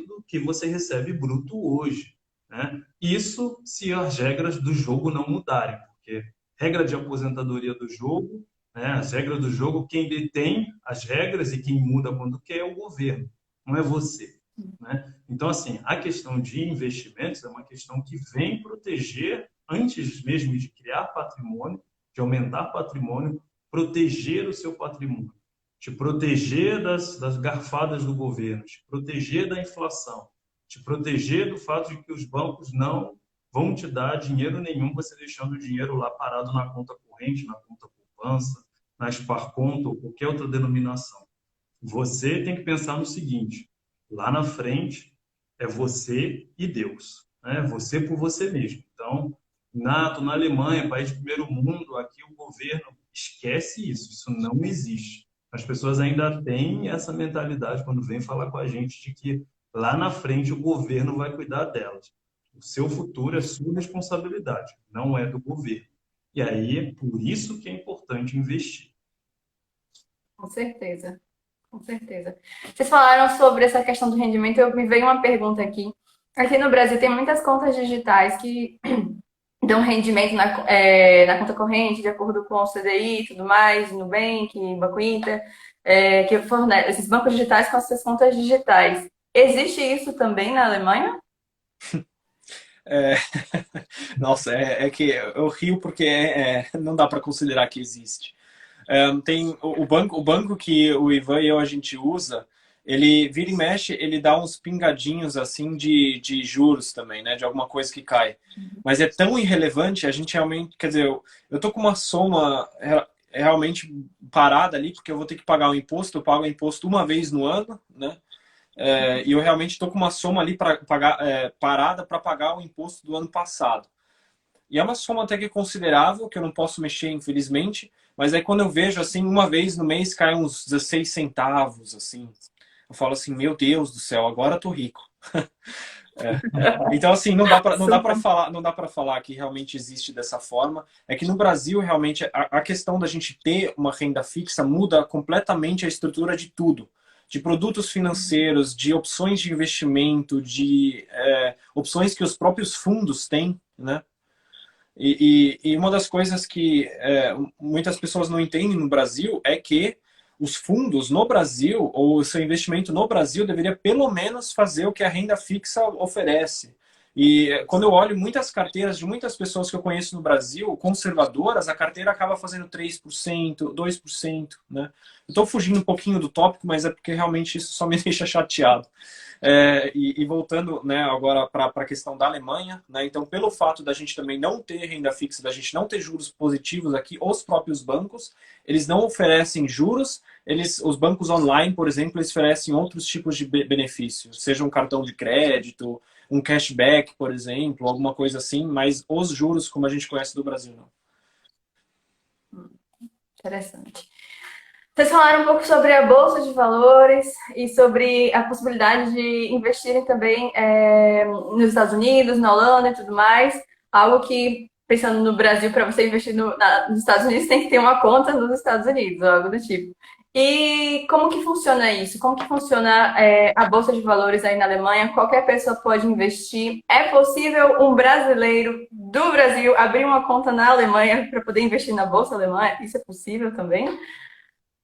do que você recebe bruto hoje, né? Isso se as regras do jogo não mudarem, porque regra de aposentadoria do jogo, né? As regras do jogo, quem detém as regras e quem muda quando quer é o governo, não é você, né? Então, assim, a questão de investimentos é uma questão que vem proteger, antes mesmo de criar patrimônio, de aumentar patrimônio, proteger o seu patrimônio, te proteger das garfadas do governo, te proteger da inflação, te proteger do fato de que os bancos não vão te dar dinheiro nenhum, você deixando o dinheiro lá parado na conta corrente, na conta poupança, na Sparconto ou qualquer outra denominação. Você tem que pensar no seguinte: lá na frente é você e Deus, né? Você por você mesmo. Então, na Alemanha, país de primeiro mundo, aqui o governo esquece isso, isso não existe. As pessoas ainda têm essa mentalidade quando vêm falar com a gente de que lá na frente o governo vai cuidar delas. O seu futuro é sua responsabilidade, não é do governo. E aí, por isso que é importante investir. Com certeza, com certeza. Vocês falaram sobre essa questão do rendimento, me veio uma pergunta aqui. Aqui no Brasil tem muitas contas digitais que dão rendimento na conta corrente, de acordo com o CDI e tudo mais, Nubank, Banco Inter, que fornece esses bancos digitais com as suas contas digitais. Existe isso também na Alemanha? É, nossa, é que eu rio porque não dá para considerar que existe. Tem o banco que o Ivan e eu a gente usa, ele vira e mexe, ele dá uns pingadinhos assim de juros também, né? De alguma coisa que cai. Mas é tão irrelevante, a gente realmente, quer dizer, eu tô com uma soma realmente parada ali, porque eu vou ter que pagar o imposto, eu pago o imposto uma vez no ano, né? E eu realmente estou com uma soma ali para pagar, parada para pagar o imposto do ano passado. E é uma soma até que considerável, que eu não posso mexer, infelizmente, mas aí quando eu vejo, assim, uma vez no mês cai uns 16 centavos, assim. Eu falo assim, meu Deus do céu, agora eu tô rico. Então, assim, não dá para falar que realmente existe dessa forma. É que no Brasil, realmente, a questão da gente ter uma renda fixa muda completamente a estrutura de tudo. De produtos financeiros, de opções de investimento, de opções que os próprios fundos têm, né? E uma das coisas que muitas pessoas não entendem no Brasil é que os fundos no Brasil, ou o seu investimento no Brasil, deveria pelo menos fazer o que a renda fixa oferece. E quando eu olho muitas carteiras de muitas pessoas que eu conheço no Brasil, conservadoras, a carteira acaba fazendo 3%, 2%, né? Eu estou fugindo um pouquinho do tópico, mas é porque realmente isso só me deixa chateado. E voltando, né, agora para a questão da Alemanha, né, então pelo fato da gente também não ter renda fixa, da gente não ter juros positivos aqui, os próprios bancos, eles não oferecem juros, os bancos online, por exemplo, eles oferecem outros tipos de benefícios, seja um cartão de crédito, um cashback, por exemplo, alguma coisa assim, mas os juros, como a gente conhece do Brasil, não. Interessante. Vocês falaram um pouco sobre a Bolsa de Valores e sobre a possibilidade de investirem também nos Estados Unidos, na Holanda e tudo mais. Algo que, pensando no Brasil, para você investir nos Estados Unidos, tem que ter uma conta nos Estados Unidos, algo do tipo. E como que funciona isso? Como que funciona a Bolsa de Valores aí na Alemanha? Qualquer pessoa pode investir. É possível um brasileiro do Brasil abrir uma conta na Alemanha para poder investir na Bolsa alemã? Isso é possível também?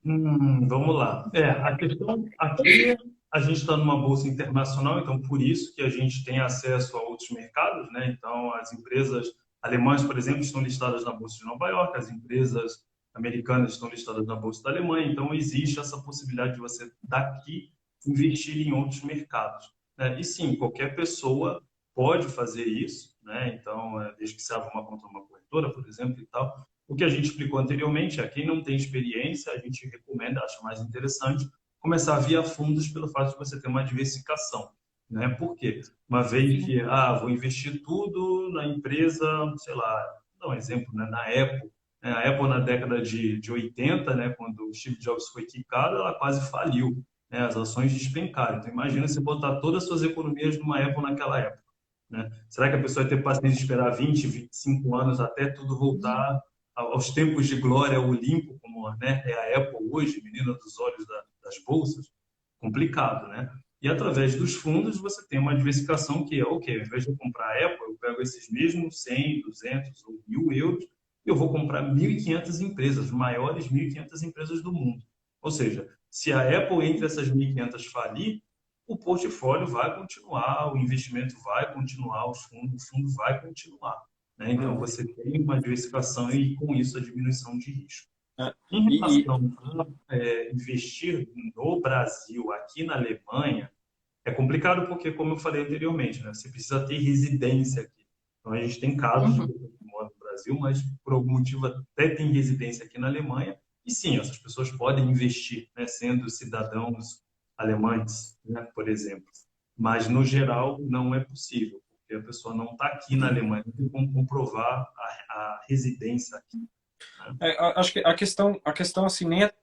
Vamos lá. A questão aqui, a gente está numa bolsa internacional, então por isso que a gente tem acesso a outros mercados, né? Então as empresas alemãs, por exemplo, estão listadas na bolsa de Nova York, as empresas americanas estão listadas na bolsa da Alemanha, então existe essa possibilidade de você daqui investir em outros mercados, né? E sim, qualquer pessoa pode fazer isso, né? Então, desde que se abra uma conta numa corretora, por exemplo, e tal. O que a gente explicou anteriormente é quem não tem experiência, a gente recomenda, acha mais interessante, começar via fundos pelo fato de você ter uma diversificação, né? Por quê? Uma vez que, vou investir tudo na empresa, sei lá, vou dar um exemplo, né? Na Apple. A Apple, na década de 80, né? Quando o Steve Jobs foi quicado, ela quase faliu, né? As ações despencaram. Então, imagina você botar todas as suas economias numa Apple naquela época, né? Será que a pessoa vai ter paciência de esperar 20, 25 anos até tudo voltar aos tempos de glória olimpo, como, né, é a Apple hoje, menina dos olhos das bolsas? Complicado, né? E através dos fundos você tem uma diversificação que é, ok, ao invés de eu comprar a Apple, eu pego esses mesmos 100, 200 ou 1.000 euros eu vou comprar 1.500 empresas, maiores 1.500 empresas do mundo. Ou seja, se a Apple entre essas 1.500 falir, o portfólio vai continuar, o investimento vai continuar, o fundo vai continuar, né? Então, Uhum. você tem uma diversificação e, com isso, a diminuição de risco. É. Em E, relação a investir no Brasil, aqui na Alemanha, é complicado porque, como eu falei anteriormente, né, você precisa ter residência aqui. Então, a gente tem casos de Uhum. pessoas que moram no Brasil, mas por algum motivo até tem residência aqui na Alemanha. E sim, essas pessoas podem investir, né, sendo cidadãos alemães, né, por exemplo. Mas, no geral, não é possível, porque a pessoa não está aqui na Alemanha, não tem como comprovar a residência aqui, né? acho que a questão assim, nem é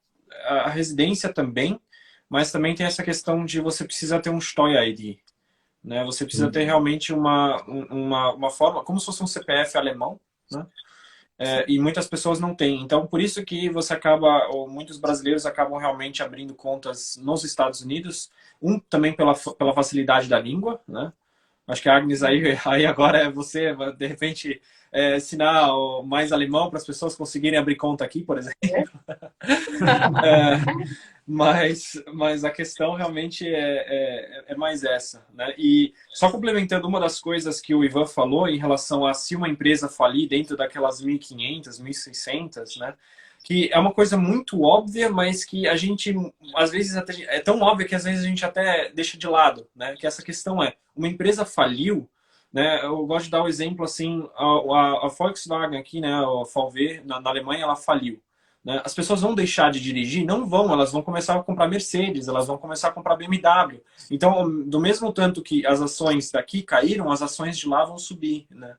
a residência também, mas também tem essa questão de você precisa ter um Steuer-ID, né? Você precisa ter realmente uma forma, como se fosse um CPF alemão, né? E muitas pessoas não têm. Então, por isso que você acaba, ou muitos brasileiros acabam realmente abrindo contas nos Estados Unidos, também pela facilidade da língua, né? Acho que a Agnes aí agora é você, de repente, ensinar mais alemão para as pessoas conseguirem abrir conta aqui, por exemplo. É, mas a questão realmente é mais essa, né? E só complementando uma das coisas que o Ivan falou em relação a se uma empresa falir dentro daquelas 1.500, 1.600, né? Que é uma coisa muito óbvia, mas que a gente, às vezes, é tão óbvia que às vezes a gente até deixa de lado, né? Que essa questão uma empresa faliu, né? Eu gosto de dar o exemplo assim, a Volkswagen aqui, né? A VW na Alemanha, ela faliu, né? As pessoas vão deixar de dirigir? Não vão, elas vão começar a comprar Mercedes, elas vão começar a comprar BMW. Então, do mesmo tanto que as ações daqui caíram, as ações de lá vão subir, né?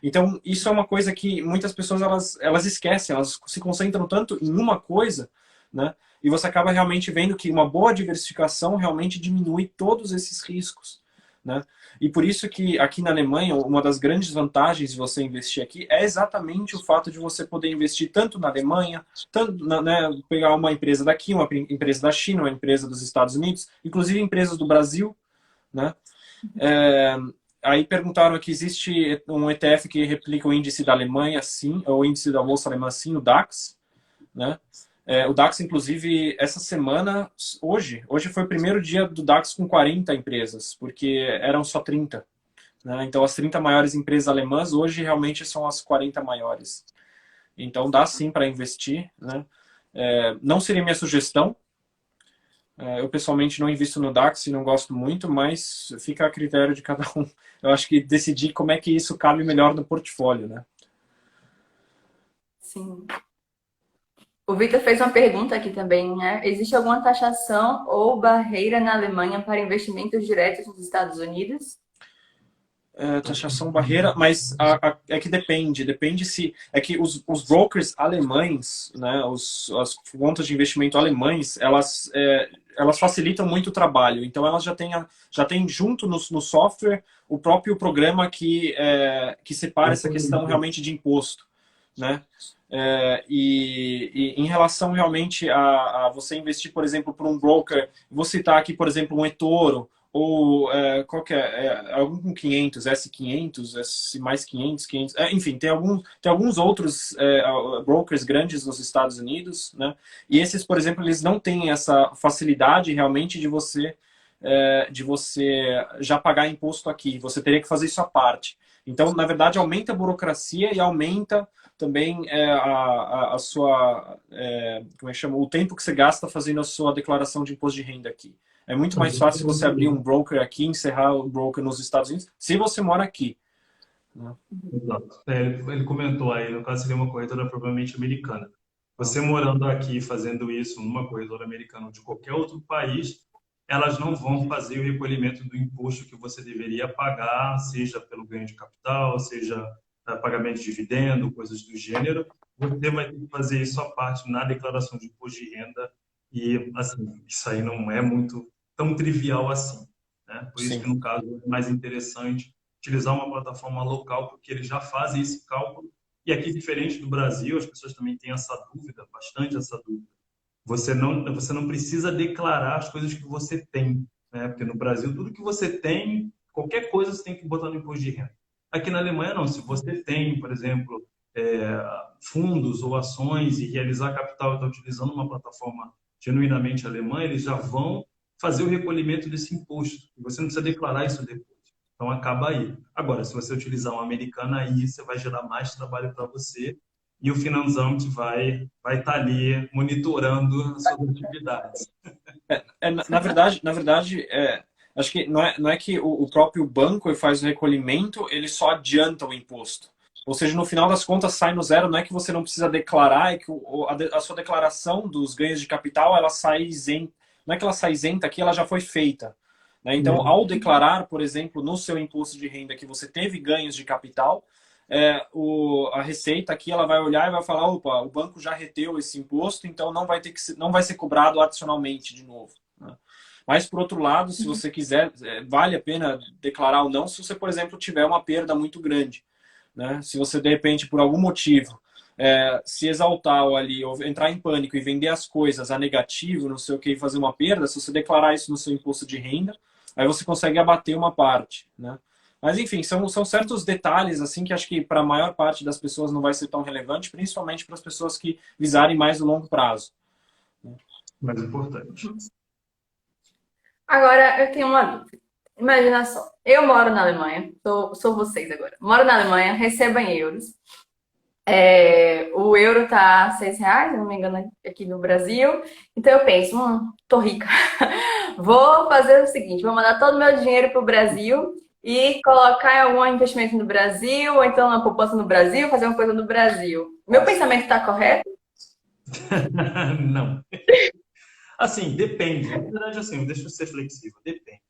Então, isso é uma coisa que muitas pessoas elas esquecem, elas se concentram tanto em uma coisa, né? E você acaba realmente vendo que uma boa diversificação realmente diminui todos esses riscos, né? E por isso que aqui na Alemanha, uma das grandes vantagens de você investir aqui é exatamente o fato de você poder investir tanto na Alemanha, tanto né, pegar uma empresa daqui, uma empresa da China, uma empresa dos Estados Unidos, inclusive empresas do Brasil, né? É, aí perguntaram aqui, existe um ETF que replica o índice da Alemanha, sim, ou o índice da Bolsa Alemã, sim, o DAX, né? O DAX, inclusive, essa semana, hoje foi o primeiro dia do DAX com 40 empresas, porque eram só 30. Né? Então, as 30 maiores empresas alemãs hoje realmente são as 40 maiores. Então, dá sim para investir. Né? Não seria minha sugestão. Eu, pessoalmente, não invisto no DAX e não gosto muito, mas fica a critério de cada um. Eu acho que decidir como é que isso cabe melhor no portfólio. Né? Sim. O Victor fez uma pergunta aqui também, né? Existe alguma taxação ou barreira na Alemanha para investimentos diretos nos Estados Unidos? Taxação barreira, mas é que depende se é que os brokers alemães, né, as contas de investimento alemães, elas facilitam muito o trabalho. Então elas já têm junto no software o próprio programa que separa essa questão realmente de imposto, né? E em relação realmente a você investir, por exemplo, por um broker, vou citar aqui, por exemplo, um eToro, ou qual que algum com 500, S500, S mais 500, 500, enfim, tem alguns outros brokers grandes nos Estados Unidos, né? E esses, por exemplo, eles não têm essa facilidade realmente de você já pagar imposto aqui. Você teria que fazer isso à parte. Então, na verdade, aumenta a burocracia e aumenta também a sua, como é que chama? O tempo que você gasta fazendo a sua declaração de imposto de renda aqui. É muito mais fácil você abrir um broker aqui, encerrar o broker nos Estados Unidos, se você mora aqui. Né? Exato. Ele comentou aí, no caso seria uma corretora provavelmente americana. Você morando aqui fazendo isso numa corretora americana ou de qualquer outro país, elas não vão fazer o recolhimento do imposto que você deveria pagar, seja pelo ganho de capital, seja pagamento de dividendo, coisas do gênero. Você vai ter que fazer isso à parte na declaração de imposto de renda e, assim, isso aí não é muito tão trivial assim, né? Por isso que, Sim. no caso, é mais interessante utilizar uma plataforma local, porque eles já fazem esse cálculo. E aqui, diferente do Brasil, as pessoas também têm essa dúvida, bastante essa dúvida. Você não precisa declarar as coisas que você tem, né? Porque no Brasil, tudo que você tem, qualquer coisa você tem que botar no imposto de renda. Aqui na Alemanha, não. Se você tem, por exemplo, fundos ou ações e realizar capital, está utilizando uma plataforma genuinamente alemã, eles já vão fazer o recolhimento desse imposto. E você não precisa declarar isso depois. Então, acaba aí. Agora, se você utilizar uma americana, aí você vai gerar mais trabalho para você e o Finanzamt vai estar ali monitorando as suas atividades. Na verdade, acho que não é que o próprio banco faz o recolhimento, ele só adianta o imposto. Ou seja, no final das contas sai no zero, não é que você não precisa declarar, é que a sua declaração dos ganhos de capital, ela sai isenta. Não é que ela sai isenta aqui, ela já foi feita. Né? Então, ao declarar, por exemplo, no seu imposto de renda que você teve ganhos de capital, a Receita aqui ela vai olhar e vai falar, opa, o banco já reteu esse imposto, então não vai ser cobrado adicionalmente de novo. Né? Mas, por outro lado, se você quiser, vale a pena declarar ou não, se você, por exemplo, tiver uma perda muito grande. Né? Se você, de repente, por algum motivo, se exaltar ou ali, ou entrar em pânico e vender as coisas a negativo, não sei o que, e fazer uma perda, se você declarar isso no seu imposto de renda, aí você consegue abater uma parte. Né? Mas, enfim, são certos detalhes assim que acho que para a maior parte das pessoas não vai ser tão relevante, principalmente para as pessoas que visarem mais o longo prazo. Mais importante. Agora, eu tenho uma dúvida. Imagina só, eu moro na Alemanha, sou vocês agora. Moro na Alemanha, recebo em euros. O euro tá R$ 6, se não me engano, aqui no Brasil. Então eu penso, tô rica. Vou fazer o seguinte, vou mandar todo o meu dinheiro pro Brasil e colocar em algum investimento no Brasil, ou então na poupança no Brasil, fazer uma coisa no Brasil. Meu pensamento tá correto? Não. Assim, depende. Na verdade, assim, deixa eu ser flexível. Depende.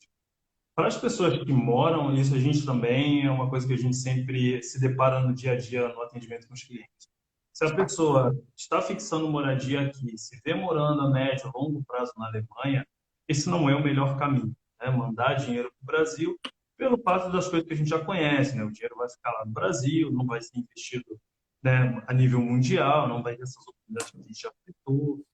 Para as pessoas que moram, isso a gente também é uma coisa que a gente sempre se depara no dia a dia no atendimento com os clientes. Se a pessoa está fixando moradia aqui, se vê morando a médio, longo prazo na Alemanha, esse não é o melhor caminho, né? Mandar dinheiro para o Brasil, pelo fato das coisas que a gente já conhece, né? O dinheiro vai ficar lá no Brasil, não vai ser investido, né, a nível mundial, não vai ter essas oportunidades que a gente já citou.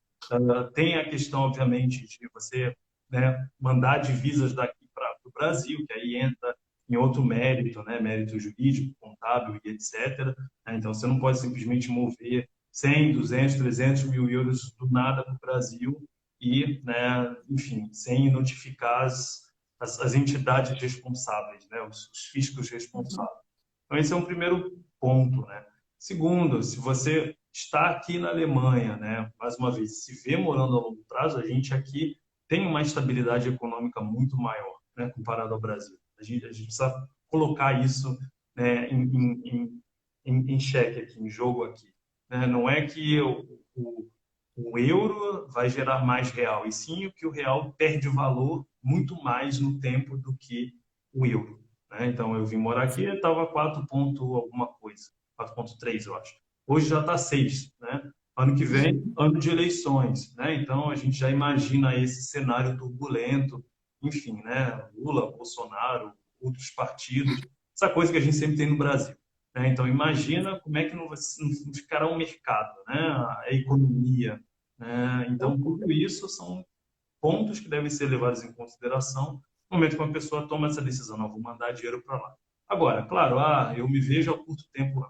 Tem a questão, obviamente, de você, né, mandar divisas daqui para o Brasil, que aí entra em outro mérito, né, mérito jurídico, contábil e etc. Então, você não pode simplesmente mover 100, 200, 300 mil euros do nada para o Brasil e, né, enfim, sem notificar as entidades responsáveis, né, os fiscos responsáveis. Então, esse é um primeiro ponto, né? Segundo, se você está aqui na Alemanha, né, mais uma vez, se vê morando a longo prazo, a gente aqui tem uma estabilidade econômica muito maior, né, comparado ao Brasil. A gente precisa colocar isso, né, em xeque aqui, em jogo aqui. Né? Não é que o euro vai gerar mais real, e sim o que o real perde valor muito mais no tempo do que o euro. Né? Então, eu vim morar aqui, estava 4 ponto alguma coisa, 4,3 eu acho. Hoje já está 6, né? Ano que vem, ano de eleições, né? Então, a gente já imagina esse cenário turbulento, enfim, né? Lula, Bolsonaro, outros partidos, essa coisa que a gente sempre tem no Brasil. Né? Então, imagina como é que não ficará o mercado, né? A economia. Né? Então, tudo isso são pontos que devem ser levados em consideração no momento que uma pessoa toma essa decisão, não, vou mandar dinheiro para lá. Agora, claro, eu me vejo há curto tempo,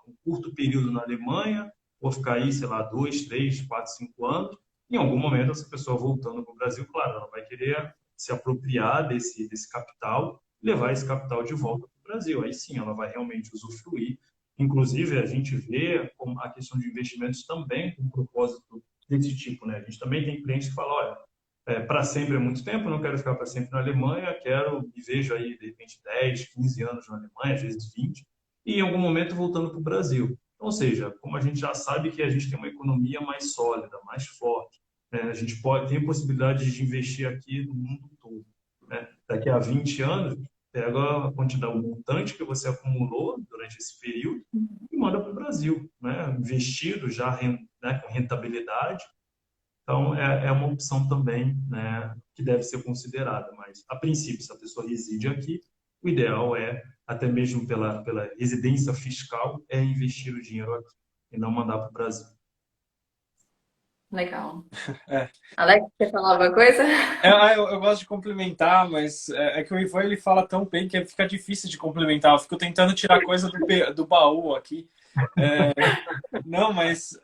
um curto período na Alemanha, vou ficar aí, sei lá, 2, 3, 4, 5 anos, em algum momento essa pessoa voltando para o Brasil, claro, ela vai querer se apropriar desse capital, levar esse capital de volta para o Brasil. Aí sim, ela vai realmente usufruir. Inclusive, a gente vê a questão de investimentos também com propósito desse tipo, né? A gente também tem clientes que falam, olha, para sempre é muito tempo, não quero ficar para sempre na Alemanha, me vejo aí, de repente, 10, 15 anos na Alemanha, às vezes 20, e em algum momento voltando para o Brasil. Ou seja, como a gente já sabe que a gente tem uma economia mais sólida, mais forte, né? A gente tem a possibilidade de investir aqui no mundo todo. Né? Daqui a 20 anos, pega a quantidade, o montante que você acumulou durante esse período e manda para o Brasil, né? Investido já, né, com rentabilidade. Então, é uma opção também, né, que deve ser considerada. Mas, a princípio, se a pessoa reside aqui, o ideal é, até mesmo pela residência fiscal, é investir o dinheiro aqui e não mandar para o Brasil. Legal. É. Alex, você falar alguma coisa? Eu gosto de complementar, mas é que o Ivan ele fala tão bem que fica difícil de complementar. Eu fico tentando tirar coisa do baú aqui. É, não, mas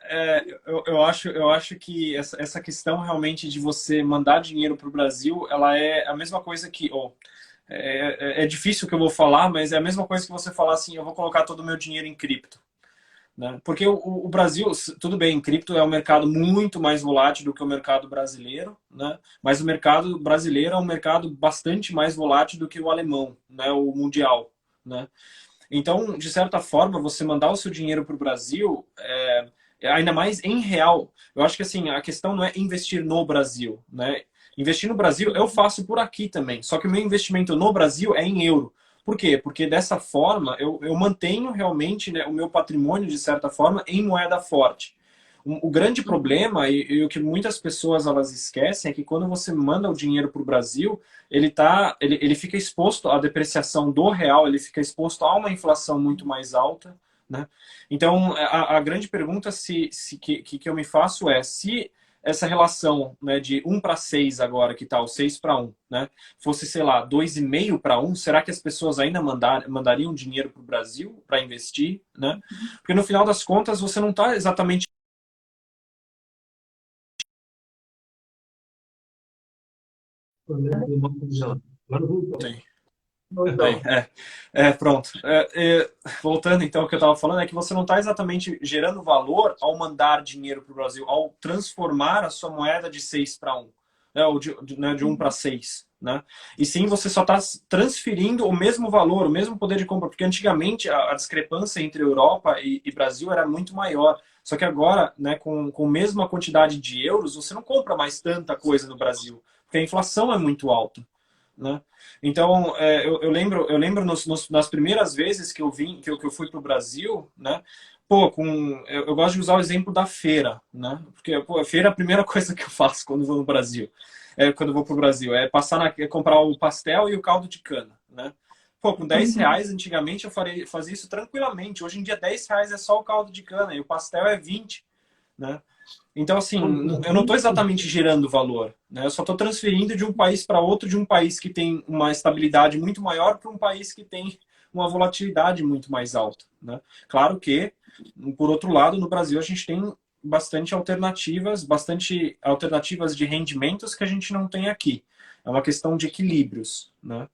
eu acho que essa questão realmente de você mandar dinheiro para o Brasil, ela é a mesma coisa que. É difícil o que eu vou falar, mas é a mesma coisa que você falar assim: eu vou colocar todo o meu dinheiro em cripto. Né? Porque o Brasil, tudo bem, cripto é um mercado muito mais volátil do que o mercado brasileiro, né? Mas o mercado brasileiro é um mercado bastante mais volátil do que o alemão, né? O mundial. Né? Então, de certa forma, você mandar o seu dinheiro para o Brasil, ainda mais em real, eu acho que assim, a questão não é investir no Brasil. Né? Investir no Brasil eu faço por aqui também, só que o meu investimento no Brasil é em euro. Por quê? Porque dessa forma eu mantenho realmente, né, o meu patrimônio, de certa forma, em moeda forte. O grande problema, e o que muitas pessoas elas esquecem, é que quando você manda o dinheiro para o Brasil, ele fica exposto à depreciação do real, ele fica exposto a uma inflação muito mais alta. Né? Então, a grande pergunta que eu me faço é se essa relação, né, de 1 para 6 agora, que tal, 6 para 1, né, fosse, sei lá, 2,5 para 1, será que as pessoas ainda mandariam dinheiro para o Brasil para investir? Né? Porque no final das contas você não está exatamente. Agora voltou. Aí, Voltou. pronto. Voltando então ao que eu estava falando, é que você não está exatamente gerando valor ao mandar dinheiro para o Brasil, ao transformar a sua moeda de 6 para 1, né, ou de 1 para 6. Né? E sim, você só está transferindo o mesmo valor, o mesmo poder de compra, porque antigamente a discrepância entre Europa e Brasil era muito maior. Só que agora, né, com a mesma quantidade de euros, você não compra mais tanta coisa no Brasil, porque a inflação é muito alta. Né? Então, eu lembro nas primeiras vezes que eu vim, que eu fui para o Brasil, né? Pô, eu gosto de usar o exemplo da feira, né? Porque pô, a feira é a primeira coisa que eu faço quando vou no Brasil, quando eu vou para o Brasil, comprar o pastel e o caldo de cana, né? Pô, com R$ 10 antigamente fazia isso tranquilamente. Hoje em dia R$ 10 é só o caldo de cana e o pastel é 20, né? Então, assim, eu não estou exatamente gerando valor, né? Eu só estou transferindo de um país para outro, de um país que tem uma estabilidade muito maior para um país que tem uma volatilidade muito mais alta, né? Claro que, por outro lado, no Brasil a gente tem bastante alternativas de rendimentos que a gente não tem aqui. É uma questão de equilíbrios, né?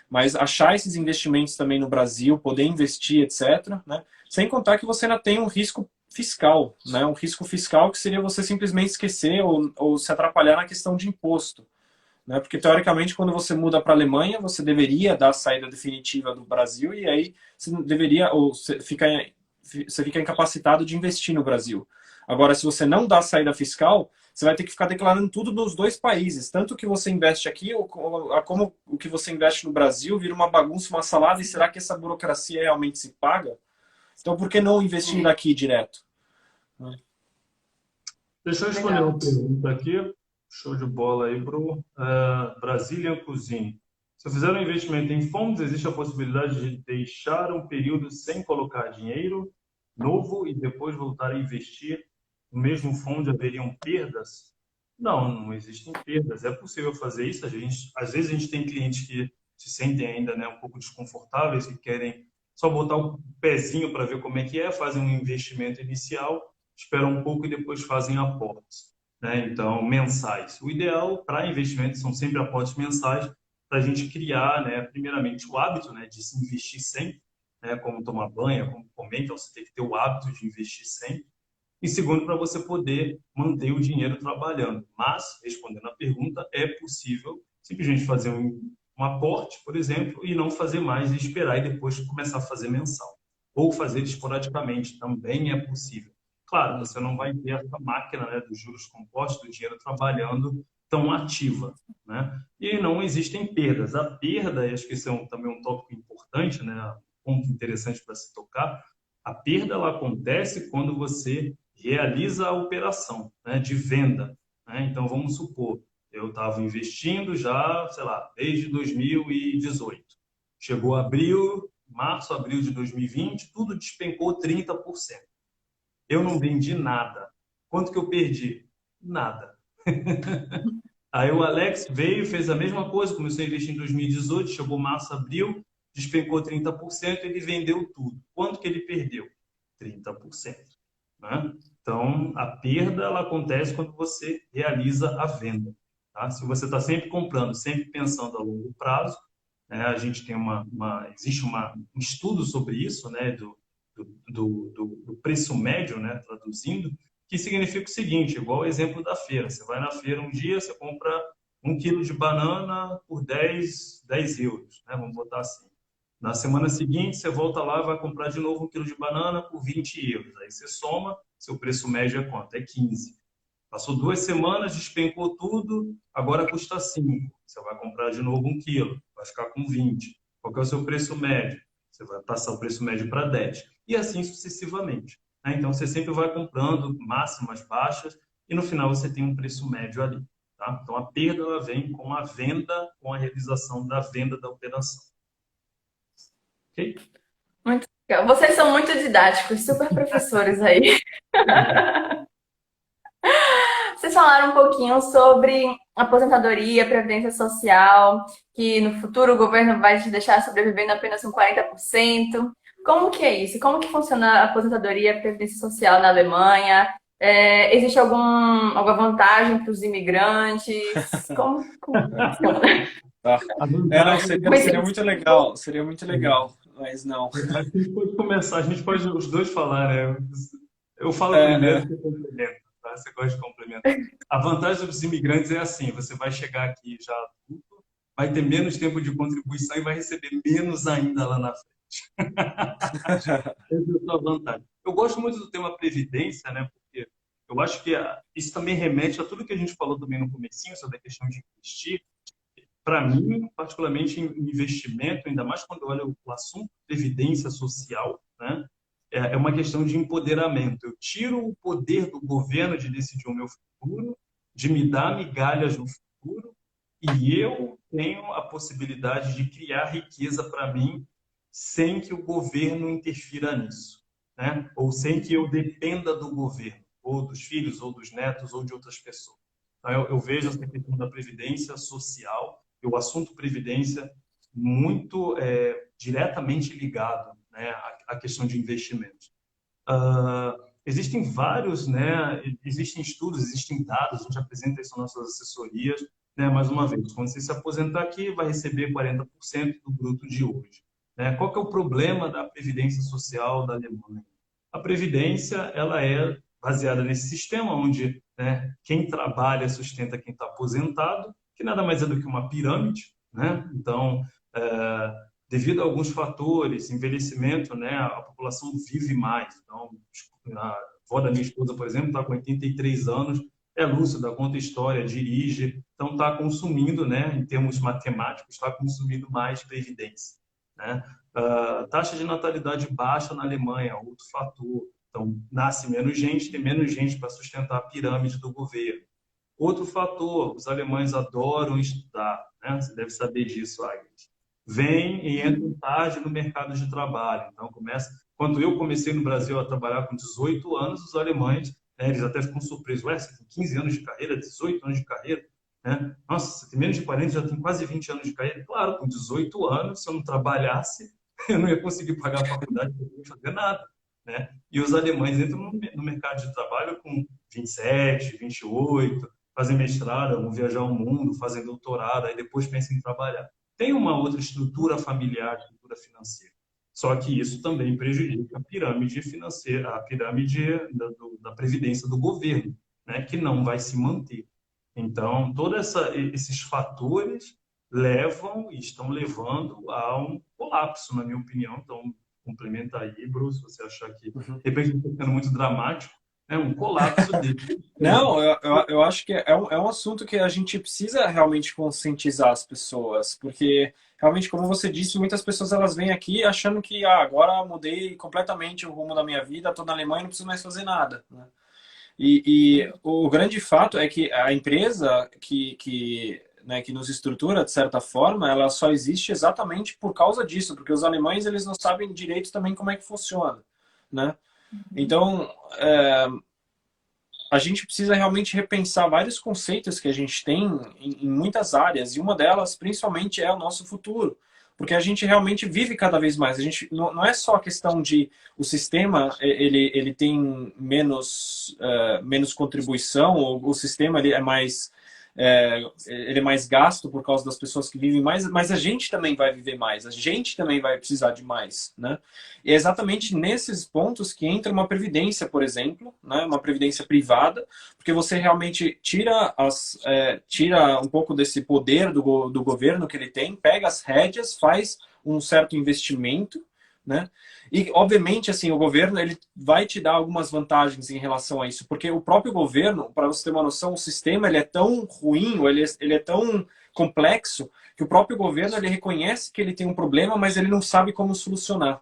Mas achar esses investimentos também no Brasil, poder investir, etc., né? Sem contar que você ainda tem um risco fiscal, né? Um risco fiscal que seria você simplesmente esquecer ou se atrapalhar na questão de imposto. Né? Porque, teoricamente, quando você muda para a Alemanha, você deveria dar a saída definitiva do Brasil e aí você deveria, ou você fica incapacitado de investir no Brasil. Agora, se você não dá a saída fiscal, você vai ter que ficar declarando tudo nos dois países. Tanto o que você investe aqui, como o que você investe no Brasil, vira uma bagunça, uma salada, e será que essa burocracia realmente se paga? Então, por que não investir daqui direto? Deixa eu escolher Legal. uma pergunta aqui. Show de bola aí para o Brazilian Cuisine. Se eu fizer um investimento em fundos, existe a possibilidade de deixar um período sem colocar dinheiro novo e depois voltar a investir no mesmo fundo, haveriam perdas? Não, não existem perdas. É possível fazer isso. Às vezes a gente tem clientes que se sentem ainda, né, um pouco desconfortáveis, que querem só botar o pezinho para ver como é que é, fazem um investimento inicial, esperam um pouco e depois fazem aportes, né? Então, mensais. O ideal para investimentos são sempre aportes mensais, para a gente criar, né, primeiramente, o hábito, né, de se investir sempre, né, como tomar banho, como comer, então você tem que ter o hábito de investir sempre. E segundo, para você poder manter o dinheiro trabalhando. Mas, respondendo à pergunta, é possível simplesmente fazer um aporte, por exemplo, e não fazer mais e esperar e depois começar a fazer mensal. Ou fazer esporadicamente, também é possível. Claro, você não vai ter essa máquina, né, dos juros compostos, do dinheiro trabalhando tão ativa, né? E não existem perdas. A perda, e acho que esse é também um tópico importante, né, um ponto interessante para se tocar, a perda ela acontece quando você realiza a operação, né, de venda. Né? Então, vamos supor, eu estava investindo já, sei lá, desde 2018. Chegou abril, março, abril de 2020, tudo despencou 30%. Eu não vendi nada. Quanto que eu perdi? nada. Aí o Alex veio, fez a mesma coisa, começou a investir em 2018, chegou março, abril, despencou 30%, ele vendeu tudo. Quanto que ele perdeu? 30%. Né? Então, a perda ela acontece quando você realiza a venda. Tá? Se você está sempre comprando, sempre pensando a longo prazo, né? A gente tem existe um estudo sobre isso, né? Do preço médio, né? Traduzindo, que significa o seguinte, igual o exemplo da feira. Você vai na feira um dia, você compra 1 quilo de banana por 10 euros, né? Vamos botar assim. Na semana seguinte, você volta lá e vai comprar de novo 1 quilo de banana por 20 euros. Aí você soma, seu preço médio é quanto? É 15. Passou 2 semanas, despencou tudo, agora custa 5. Você vai comprar de novo 1 quilo, vai ficar com 20. Qual que é o seu preço médio? Você vai passar o preço médio para 10. E assim sucessivamente. Né? Então, você sempre vai comprando máximas baixas e no final você tem um preço médio ali. Tá? Então, a perda ela vem com a venda, com a realização da venda da operação. Ok? Muito legal. Vocês são muito didáticos, super professores aí. Vocês falaram um pouquinho sobre aposentadoria, previdência social, que no futuro o governo vai te deixar sobrevivendo apenas com 40%. Como que é isso? Como que funciona a aposentadoria e previdência social na Alemanha? Existe alguma vantagem para os imigrantes? Como funciona? Tá. A Não, vantagem seria muito legal, mas não. A gente pode começar, a gente pode os dois falar, né? Eu falo É, primeiro, é. você complementa, tá? Você gosta de complementar. A vantagem dos imigrantes é assim, você vai chegar aqui já adulto, vai ter menos tempo de contribuição e vai receber menos ainda lá na frente. Essa é a sua vantagem. Eu gosto muito do tema previdência, né? Porque eu acho que isso também remete a tudo que a gente falou também no comecinho sobre a questão de investir. Para mim, particularmente em investimento, ainda mais quando eu olho o assunto previdência social, né? É uma questão de empoderamento. Eu tiro o poder do governo de decidir o meu futuro, de me dar migalhas no futuro, e eu tenho a possibilidade de criar riqueza para mim sem que o governo interfira nisso, né? Ou sem que eu dependa do governo, ou dos filhos, ou dos netos, ou de outras pessoas. Então, eu vejo essa questão da previdência social e o assunto previdência muito diretamente ligado, né, à questão de investimentos. Existem vários, né, existem estudos, existem dados, a gente apresenta isso nas nossas assessorias, né, mais uma vez, quando você se aposentar aqui, vai receber 40% do bruto de hoje. Né? Qual que é o problema da previdência social da Alemanha? A previdência, ela é baseada nesse sistema onde, né, quem trabalha sustenta quem está aposentado, que nada mais é do que uma pirâmide, né? Então, devido a alguns fatores, envelhecimento, né, a população vive mais. Então, a avó da minha esposa, por exemplo, está com 83 anos, é lúcida, conta história, dirige, então está consumindo, né, em termos matemáticos, está consumindo mais previdência. Né? Taxa de natalidade baixa na Alemanha, outro fator. Então, nasce menos gente, tem menos gente para sustentar a pirâmide do governo. Outro fator, os alemães adoram estudar, né? Você deve saber disso, Agnes. Vem e entra tarde no mercado de trabalho. Então, quando eu comecei no Brasil a trabalhar com 18 anos, os alemães, né, eles até ficam surpresos. Ué, você tem 15 anos de carreira, 18 anos de carreira? Né? Nossa, você tem menos de 40, já tem quase 20 anos de carreira. Claro, com 18 anos, se eu não trabalhasse, eu não ia conseguir pagar a faculdade, não ia fazer nada. Né? E os alemães entram no mercado de trabalho com 27, 28, fazem mestrado, vão viajar ao mundo, fazem doutorado, aí depois pensam em trabalhar. Tem uma outra estrutura familiar, estrutura financeira. Só que isso também prejudica a pirâmide financeira, a pirâmide da previdência do governo, né? Que não vai se manter. Então, todos esses fatores levam e estão levando a um colapso, na minha opinião. Então, complementa aí, Bruce, se você achar que, de repente, eu estou sendo muito dramático, é um colapso dele. Não, eu acho que é um assunto que a gente precisa realmente conscientizar as pessoas, porque realmente, como você disse, muitas pessoas elas vêm aqui achando que agora mudei completamente o rumo da minha vida, estou na Alemanha e não preciso mais fazer nada. Né? E o grande fato é que a empresa né, que nos estrutura, de certa forma, ela só existe exatamente por causa disso, porque os alemães eles não sabem direito também como é que funciona. Né? Então, a gente precisa realmente repensar vários conceitos que a gente tem em muitas áreas, e uma delas, principalmente, é o nosso futuro. Porque a gente realmente vive cada vez mais. A gente, não é só a questão de o sistema ele tem menos contribuição, ou o sistema ele é mais gasto por causa das pessoas que vivem mais, mas a gente também vai viver mais, a gente também vai precisar de mais, né? E é exatamente nesses pontos que entra uma previdência, por exemplo, né? Uma previdência privada, porque você realmente tira um pouco desse poder do governo que ele tem, pega as rédeas, faz um certo investimento, né? E, obviamente, assim, o governo ele vai te dar algumas vantagens em relação a isso, porque o próprio governo, para você ter uma noção, o sistema ele é tão ruim, ou ele é tão complexo, que o próprio governo ele reconhece que ele tem um problema, mas ele não sabe como solucionar.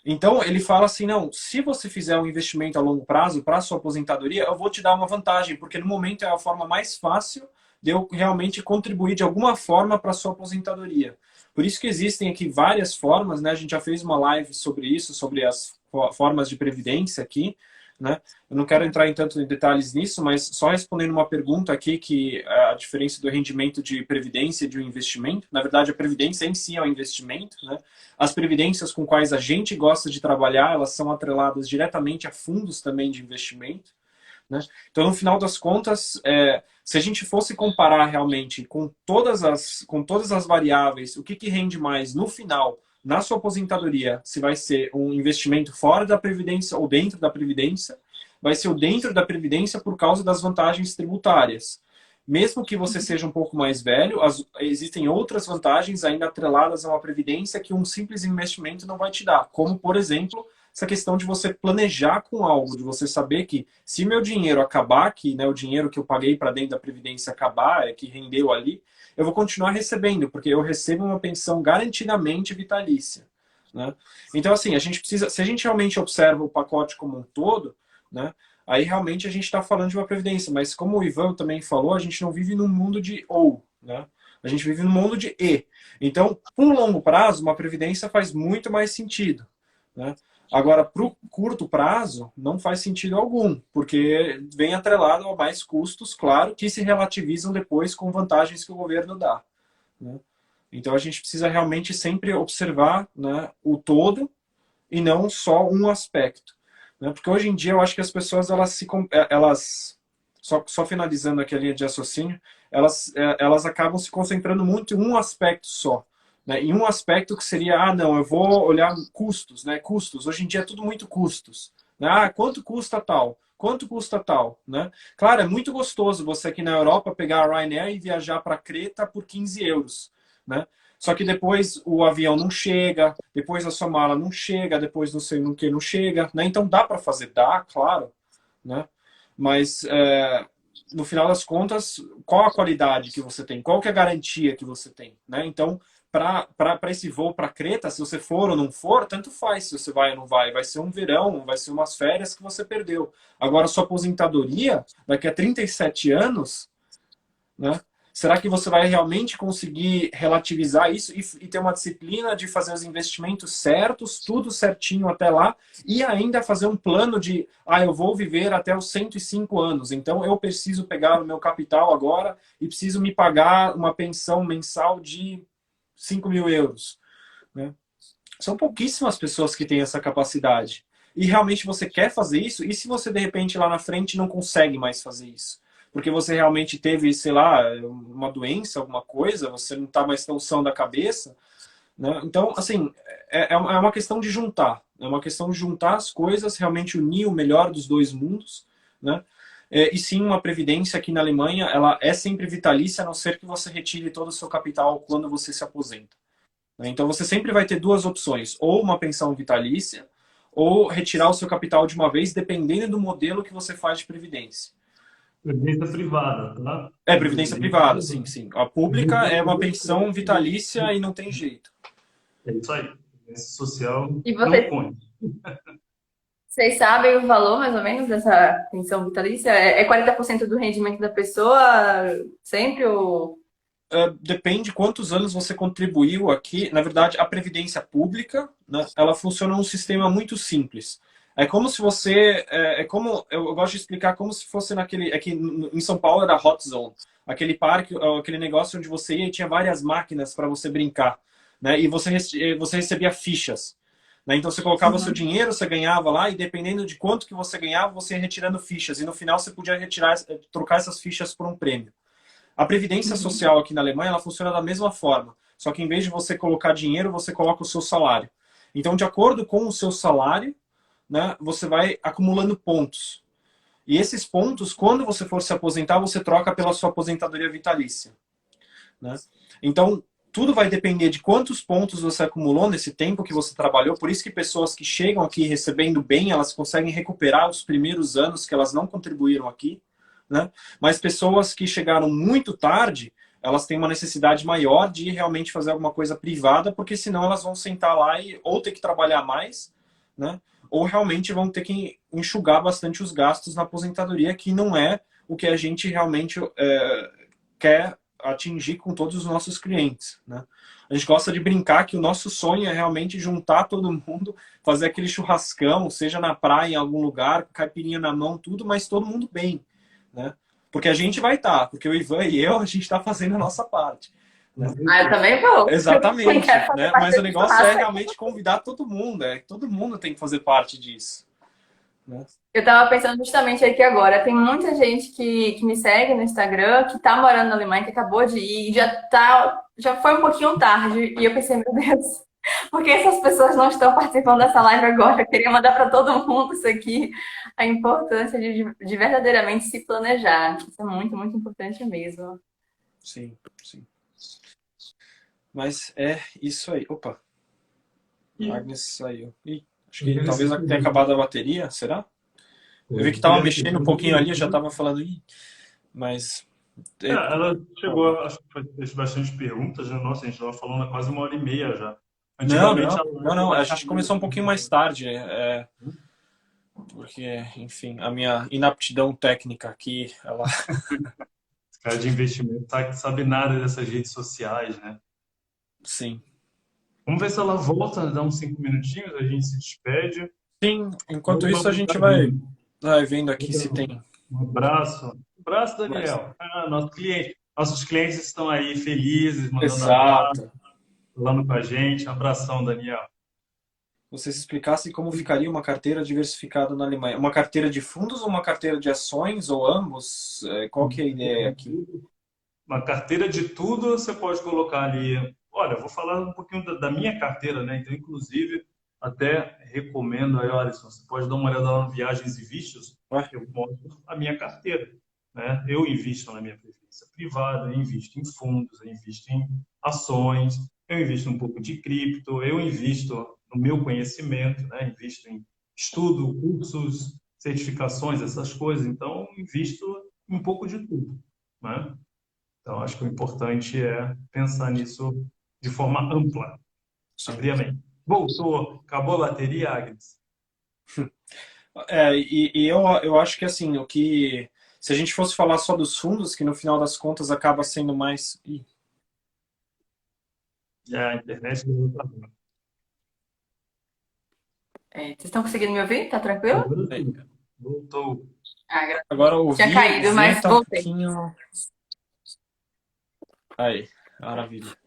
Então, ele fala assim, não, se você fizer um investimento a longo prazo para a sua aposentadoria, eu vou te dar uma vantagem, porque no momento é a forma mais fácil de eu realmente contribuir de alguma forma para a sua aposentadoria. Por isso que existem aqui várias formas, né? A gente já fez uma live sobre isso, sobre as formas de previdência aqui, né? Eu não quero entrar em tanto em detalhes nisso, mas só respondendo uma pergunta aqui, que a diferença do rendimento de previdência e de um investimento. Na verdade, a previdência em si é um investimento, né? As previdências com quais a gente gosta de trabalhar, elas são atreladas diretamente a fundos também de investimento, né? Então, no final das contas, se a gente fosse comparar realmente com todas as variáveis, o que rende mais no final, na sua aposentadoria, se vai ser um investimento fora da Previdência ou dentro da Previdência, vai ser o dentro da Previdência por causa das vantagens tributárias. Mesmo que você seja um pouco mais velho, existem outras vantagens ainda atreladas a uma Previdência que um simples investimento não vai te dar, como, por exemplo, essa questão de você planejar com algo, de você saber que se meu dinheiro acabar, que, né, o dinheiro que eu paguei para dentro da Previdência acabar, que rendeu ali, eu vou continuar recebendo, porque eu recebo uma pensão garantidamente vitalícia, né? Então, assim, a gente precisa, se a gente realmente observa o pacote como um todo, né, aí realmente a gente está falando de uma Previdência, mas como o Ivan também falou, a gente não vive num mundo de ou, né? A gente vive num mundo de e. Então, por longo prazo, uma Previdência faz muito mais sentido, né? Agora, para o curto prazo, não faz sentido algum, porque vem atrelado a mais custos, claro, que se relativizam depois com vantagens que o governo dá, né? Então, a gente precisa realmente sempre observar, né, o todo e não só um aspecto, né? Porque hoje em dia eu acho que as pessoas, só finalizando aqui a linha de raciocínio, elas acabam se concentrando muito em um aspecto só, né? Em um aspecto que seria, não, eu vou olhar custos, né? Custos, hoje em dia é tudo muito custos, né? Quanto custa tal? Quanto custa tal, né? Claro, é muito gostoso você aqui na Europa pegar a Ryanair e viajar para Creta por 15 euros, né? Só que depois o avião não chega, depois a sua mala não chega, depois não sei no que não chega, né? Então dá para fazer, dá, claro, né? Mas no final das contas, qual a qualidade que você tem? Qual que é a garantia que você tem, né? Então, para esse voo para Creta, se você for ou não for, tanto faz se você vai ou não vai. Vai ser um verão, vai ser umas férias que você perdeu. Agora, sua aposentadoria, daqui a 37 anos, né? Será que você vai realmente conseguir relativizar isso e ter uma disciplina de fazer os investimentos certos, tudo certinho até lá, e ainda fazer um plano de, eu vou viver até os 105 anos, então eu preciso pegar o meu capital agora e preciso me pagar uma pensão mensal de 5 mil euros, né? São pouquíssimas pessoas que têm essa capacidade. E realmente você quer fazer isso? E se você, de repente, lá na frente não consegue mais fazer isso? Porque você realmente teve, sei lá, uma doença, alguma coisa, você não está mais tão são da cabeça, né? Então, assim, é uma questão de juntar. É uma questão de juntar as coisas, realmente unir o melhor dos dois mundos, né? E sim, uma previdência aqui na Alemanha, ela é sempre vitalícia, a não ser que você retire todo o seu capital quando você se aposenta, né? Então, você sempre vai ter duas opções, ou uma pensão vitalícia, ou retirar o seu capital de uma vez, dependendo do modelo que você faz de previdência. Previdência privada, tá? É, previdência privada, sim, sim. A pública é uma pensão vitalícia e não tem jeito. É isso aí. Previdência social E não conta. vocês sabem o valor, mais ou menos, dessa pensão vitalícia? É 40% do rendimento da pessoa sempre? Ou... Depende quantos anos você contribuiu aqui. Na verdade, a previdência pública, né, ela funciona num sistema muito simples. É como se você, como eu gosto de explicar como se fosse naquele, aqui em São Paulo era Hot Zone, aquele parque, aquele negócio onde você ia e tinha várias máquinas para você brincar, né? E você recebia fichas, né? Então você colocava o seu dinheiro, você ganhava lá e dependendo de quanto que você ganhava, você ia retirando fichas e no final você podia trocar essas fichas por um prêmio. A previdência social aqui na Alemanha, ela funciona da mesma forma, só que em vez de você colocar dinheiro, você coloca o seu salário. Então, de acordo com o seu salário, né, você vai acumulando pontos. E esses pontos, quando você for se aposentar, você troca pela sua aposentadoria vitalícia, né? Então, tudo vai depender de quantos pontos você acumulou nesse tempo que você trabalhou. Por isso que pessoas que chegam aqui recebendo bem, elas conseguem recuperar os primeiros anos que elas não contribuíram aqui, né? Mas pessoas que chegaram muito tarde, elas têm uma necessidade maior de realmente fazer alguma coisa privada, porque senão elas vão sentar lá e ou ter que trabalhar mais, né? Ou realmente vão ter que enxugar bastante os gastos na aposentadoria, que não é o que a gente realmente quer atingir com todos os nossos clientes, né? A gente gosta de brincar que o nosso sonho é realmente juntar todo mundo, fazer aquele churrascão, seja na praia, em algum lugar, com caipirinha na mão, tudo, mas todo mundo bem, né? Porque a gente vai estar, porque o Ivan e eu, a gente está fazendo a nossa parte, né? Eu também vou. Exatamente, né? Mas o negócio é churrasco. realmente convidar todo mundo, todo mundo tem que fazer parte disso, né? Eu tava pensando justamente aqui agora, tem muita gente que me segue no Instagram, que tá morando na Alemanha, que acabou de ir, e já foi um pouquinho tarde, e eu pensei, meu Deus, por que essas pessoas não estão participando dessa live agora? Eu queria mandar para todo mundo isso aqui, a importância de verdadeiramente se planejar. Isso é muito, muito importante mesmo. Sim, sim. Mas é isso aí. Opa, Agnes saiu. Ih, acho que talvez tenha acabado a bateria, será? Eu vi que tava mexendo um pouquinho ali, eu já tava falando, mas... Ela chegou, acho que fez bastante perguntas, né? Nossa, a gente estava falando há quase 1h30 já. Não, a gente começou um pouquinho mais tarde, porque, enfim, a minha inaptidão técnica aqui, ela... Esse cara de investimento sabe nada dessas redes sociais, né? Sim. Vamos ver se ela volta, dá uns 5 minutinhos, a gente se despede. Sim, enquanto isso a gente vai vendo aqui se tem... Um abraço. Um abraço, Daniel. Nosso cliente. Nossos clientes estão aí felizes, mandando abraço, falando com a gente. Um abração, Daniel. Vocês explicassem como ficaria uma carteira diversificada na Alemanha. Uma carteira de fundos ou uma carteira de ações, ou ambos? Qual que é a ideia aqui? Uma carteira de tudo, você pode colocar ali... Olha, eu vou falar um pouquinho da minha carteira, né? Então, inclusive, até recomendo aí, Alisson, você pode dar uma olhada lá no Viagens e Vistos, eu mostro a minha carteira, né? Eu invisto na minha previdência privada, eu invisto em fundos, eu invisto em ações, eu invisto um pouco de cripto, eu invisto no meu conhecimento, né? Invisto em estudo, cursos, certificações, essas coisas. Então, invisto em um pouco de tudo, né? Então, acho que o importante é pensar nisso de forma ampla, sabiamente. Voltou, acabou a bateria, Agnes? Eu acho que assim, se a gente fosse falar só dos fundos, que no final das contas acaba sendo mais... A internet deu problema. Vocês estão conseguindo me ouvir? Tá tranquilo? Voltou. Agora ouvi, tinha caído, mas tá voltei. um pouquinho... Aí, maravilha.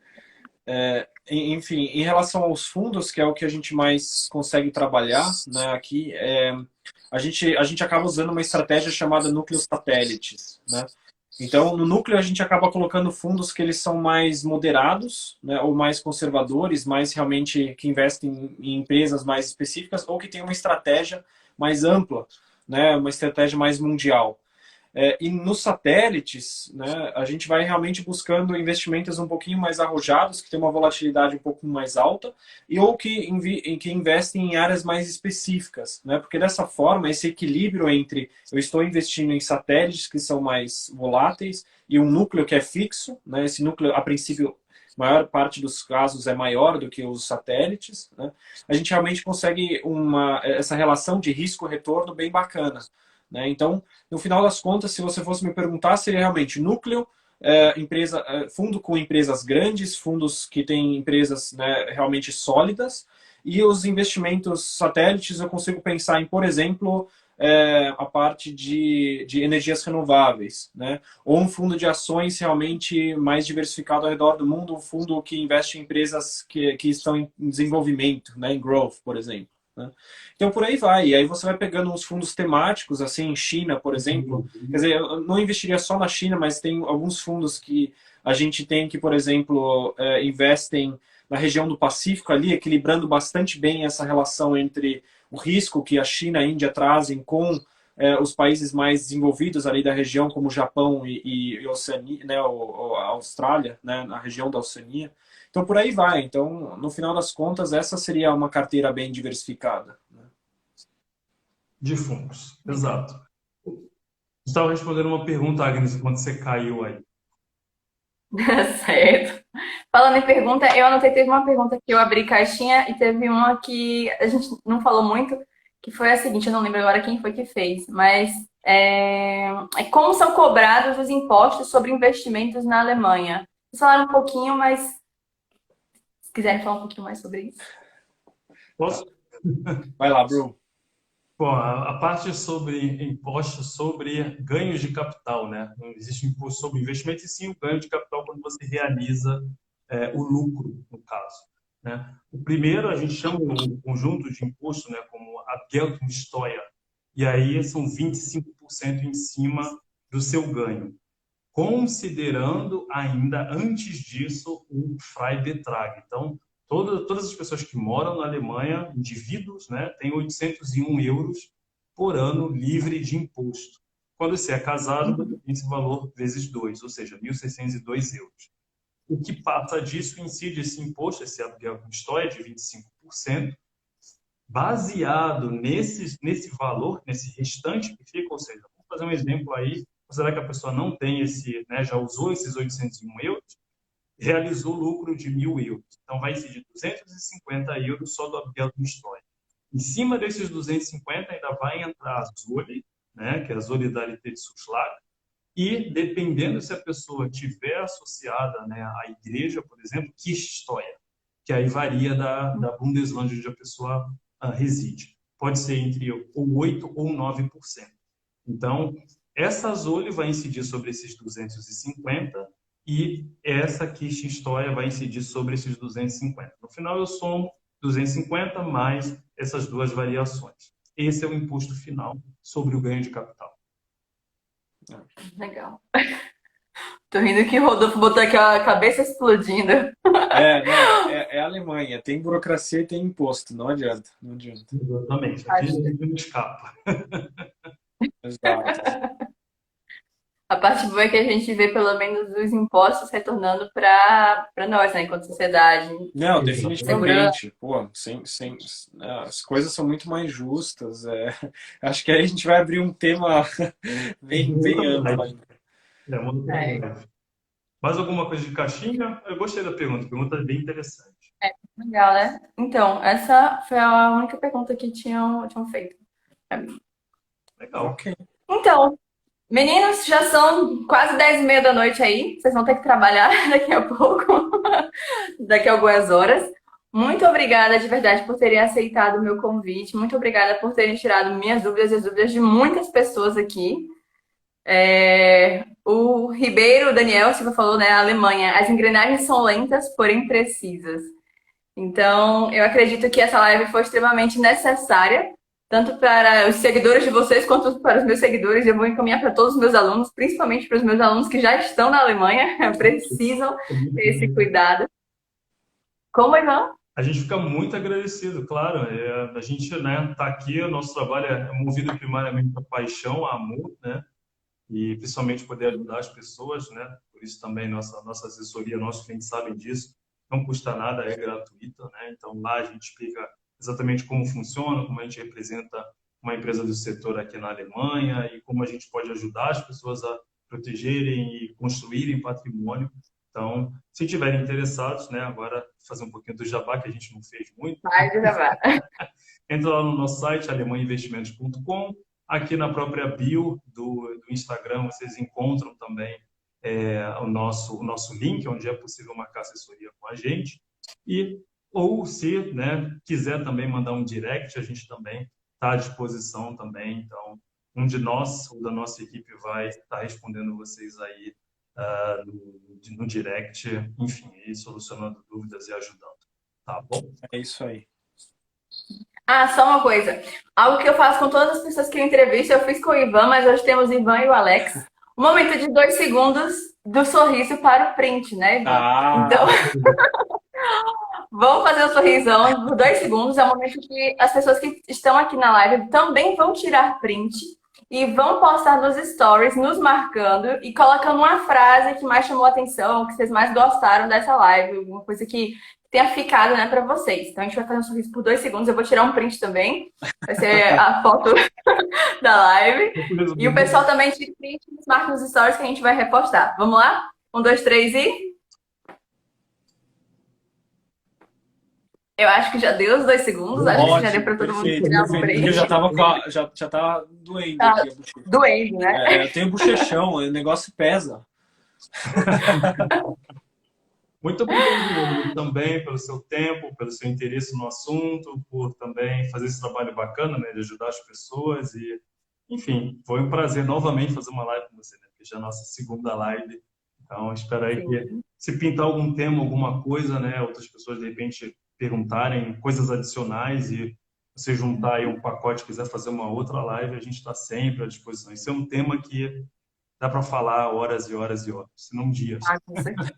Enfim, em relação aos fundos, que é o que a gente mais consegue trabalhar, né, aqui, a gente acaba usando uma estratégia chamada núcleos satélites, né? Então, no núcleo a gente acaba colocando fundos que eles são mais moderados, né, ou mais conservadores, mais realmente que investem em empresas mais específicas, ou que tem uma estratégia mais ampla, né, uma estratégia mais mundial. E nos satélites, né, a gente vai realmente buscando investimentos um pouquinho mais arrojados, que tem uma volatilidade um pouco mais alta, ou que investem em áreas mais específicas, né? Porque dessa forma, esse equilíbrio entre eu estou investindo em satélites que são mais voláteis e um núcleo que é fixo, né? Esse núcleo, a princípio, a maior parte dos casos é maior do que os satélites, né? A gente realmente consegue essa relação de risco-retorno bem bacana, né? Então, no final das contas, se você fosse me perguntar, seria realmente núcleo, fundo com empresas grandes, fundos que têm empresas, né, realmente sólidas, e os investimentos satélites eu consigo pensar em, por exemplo, a parte de energias renováveis, né? Ou um fundo de ações realmente mais diversificado ao redor do mundo, um fundo que investe em empresas que estão em desenvolvimento, né? Em growth, por exemplo. Né? Então, por aí vai. E aí você vai pegando uns fundos temáticos, assim, em China, por exemplo. Quer dizer, eu não investiria só na China, mas tem alguns fundos que a gente tem que, por exemplo, investem na região do Pacífico ali, equilibrando bastante bem essa relação entre o risco que a China e a Índia trazem com os países mais desenvolvidos ali da região, como o Japão e Oceania, né, a Austrália, né, na região da Oceania. Então, por aí vai. Então, no final das contas, essa seria uma carteira bem diversificada. Né? De fundos, exato. Estava respondendo uma pergunta, Agnes, quando você caiu aí. Certo. Falando em pergunta, eu anotei, teve uma pergunta que eu abri caixinha e teve uma que a gente não falou muito, que foi a seguinte, eu não lembro agora quem foi que fez, mas como são cobrados os impostos sobre investimentos na Alemanha? Vocês falaram um pouquinho, mas se quiserem falar um pouquinho mais sobre isso. Posso? Vai lá, Bru. Bom, a parte sobre impostos sobre ganhos de capital, né? Não existe imposto sobre investimento, e sim o ganho de capital quando você realiza o lucro, no caso. Né? O primeiro, a gente chama o conjunto de imposto, né, como Abgeltungssteuer, e aí são 25% em cima do seu ganho, considerando ainda, antes disso, o Freibetrag. Então, todas as pessoas que moram na Alemanha, indivíduos, né, têm 801 euros por ano livre de imposto. Quando você é casado, esse valor vezes 2, ou seja, 1.602 euros. O que passa disso incide esse imposto, esse Abgeltungssteuer de 25%, baseado nesse valor, nesse restante que fica, ou seja, vamos fazer um exemplo aí, considerar que a pessoa não tem esse, né, já usou esses 801 euros, realizou lucro de 1.000 euros. Então, vai incidir 250 euros só do Abgeltungssteuer. Em cima desses 250 ainda vai entrar a Zoli, né, que é a Solidaritätszuschlag, e dependendo se a pessoa tiver associada, né, à igreja, por exemplo, Kirchensteuer, que aí varia da Bundesland onde a pessoa reside. Pode ser entre 8% ou 9%. Então, essa Zoli vai incidir sobre esses 250 e essa Kirchensteuer vai incidir sobre esses 250. No final, eu somo 250 mais essas duas variações. Esse é o imposto final sobre o ganho de capital. Legal. Tô rindo que o Rodolfo botou aqui a cabeça explodindo. É a Alemanha. Tem burocracia e tem imposto. Não adianta. Não adianta. Exatamente. Aqui a gente não escapa. Exato. A parte boa é que a gente vê pelo menos os impostos retornando para nós, né, enquanto sociedade. Não, definitivamente. Pô, as coisas são muito mais justas. Acho que aí a gente vai abrir um tema bem amplo ainda. Mais alguma coisa de caixinha? Eu gostei da pergunta. A pergunta é bem interessante. Legal, né? Então, essa foi a única pergunta que tinham feito pra mim. Legal. Ok. Então, meninos, já são quase 10h30 da noite aí. Vocês vão ter que trabalhar daqui a pouco, daqui a algumas horas. Muito obrigada de verdade por terem aceitado o meu convite. Muito obrigada por terem tirado minhas dúvidas e as dúvidas de muitas pessoas aqui. O Ribeiro Daniel Silva falou, né? A Alemanha, as engrenagens são lentas, porém precisas. Então, eu acredito que essa live foi extremamente necessária, tanto para os seguidores de vocês quanto para os meus seguidores. Eu vou encaminhar para todos os meus alunos, principalmente para os meus alunos que já estão na Alemanha, precisam ter esse cuidado. Como, Ivan? A gente fica muito agradecido, claro. A gente, né, tá aqui, o nosso trabalho é movido primariamente a paixão, a amor, né? E principalmente poder ajudar as pessoas, né? Por isso também nossa assessoria, nossos clientes sabem disso, não custa nada, é gratuita, né? Então lá a gente explica exatamente como funciona, como a gente representa uma empresa do setor aqui na Alemanha e como a gente pode ajudar as pessoas a protegerem e construírem patrimônio. Então, se tiverem interessados, né, agora fazer um pouquinho do jabá, que a gente não fez muito. Vai do jabá. Entra lá no nosso site, alemanhainvestimentos.com. Aqui na própria bio do Instagram, vocês encontram também o nosso link, onde é possível marcar assessoria com a gente. Ou se, né, quiser também mandar um direct, a gente também está à disposição também. Então, um de nós, ou da nossa equipe, vai estar respondendo vocês aí no direct, enfim, e solucionando dúvidas e ajudando. Tá bom? É isso aí. Ah, só uma coisa. Algo que eu faço com todas as pessoas que eu entrevisto, eu fiz com o Ivan, mas hoje temos o Ivan e o Alex. Um momento de 2 segundos do sorriso para o print, né, Ivan? Então, vamos fazer o sorrisão por 2 segundos. É o momento que as pessoas que estão aqui na live também vão tirar print e vão postar nos stories, nos marcando e colocando uma frase que mais chamou a atenção, que vocês mais gostaram dessa live, alguma coisa que tenha ficado, né, para vocês. Então a gente vai fazer um sorriso por 2 segundos. Eu vou tirar um print também. Vai ser a foto da live. E o pessoal também tira print e nos marca nos stories que a gente vai repostar. Vamos lá? 1, 2, 3 e... Eu acho que já deu os 2 segundos. Acho que já deu para todo mundo tirar um print. Eu já tava doendo tá aqui a bochecha. Doendo, né? Eu tenho bochechão, o negócio pesa. Muito obrigado também pelo seu tempo, pelo seu interesse no assunto, por também fazer esse trabalho bacana, né, de ajudar as pessoas. E, enfim, foi um prazer novamente fazer uma live com você, né, porque já é a nossa segunda live. Então, espero aí que, se pintar algum tema, alguma coisa, né, outras pessoas de repente perguntarem coisas adicionais e você juntar aí um pacote, quiser fazer uma outra live, a gente está sempre à disposição. Esse é um tema que dá para falar horas e horas e horas, se não dias. Com certeza.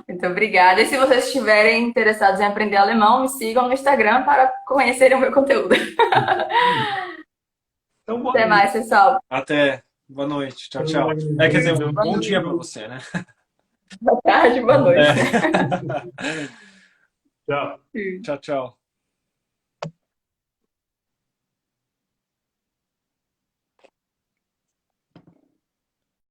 Muito obrigada. E se vocês estiverem interessados em aprender alemão, me sigam no Instagram para conhecerem o meu conteúdo. Então, até mais, pessoal. Até. Boa noite. Tchau, tchau. Quer dizer, bom dia para você, né? Boa tarde, boa noite. Tchau. Tchau, tchau.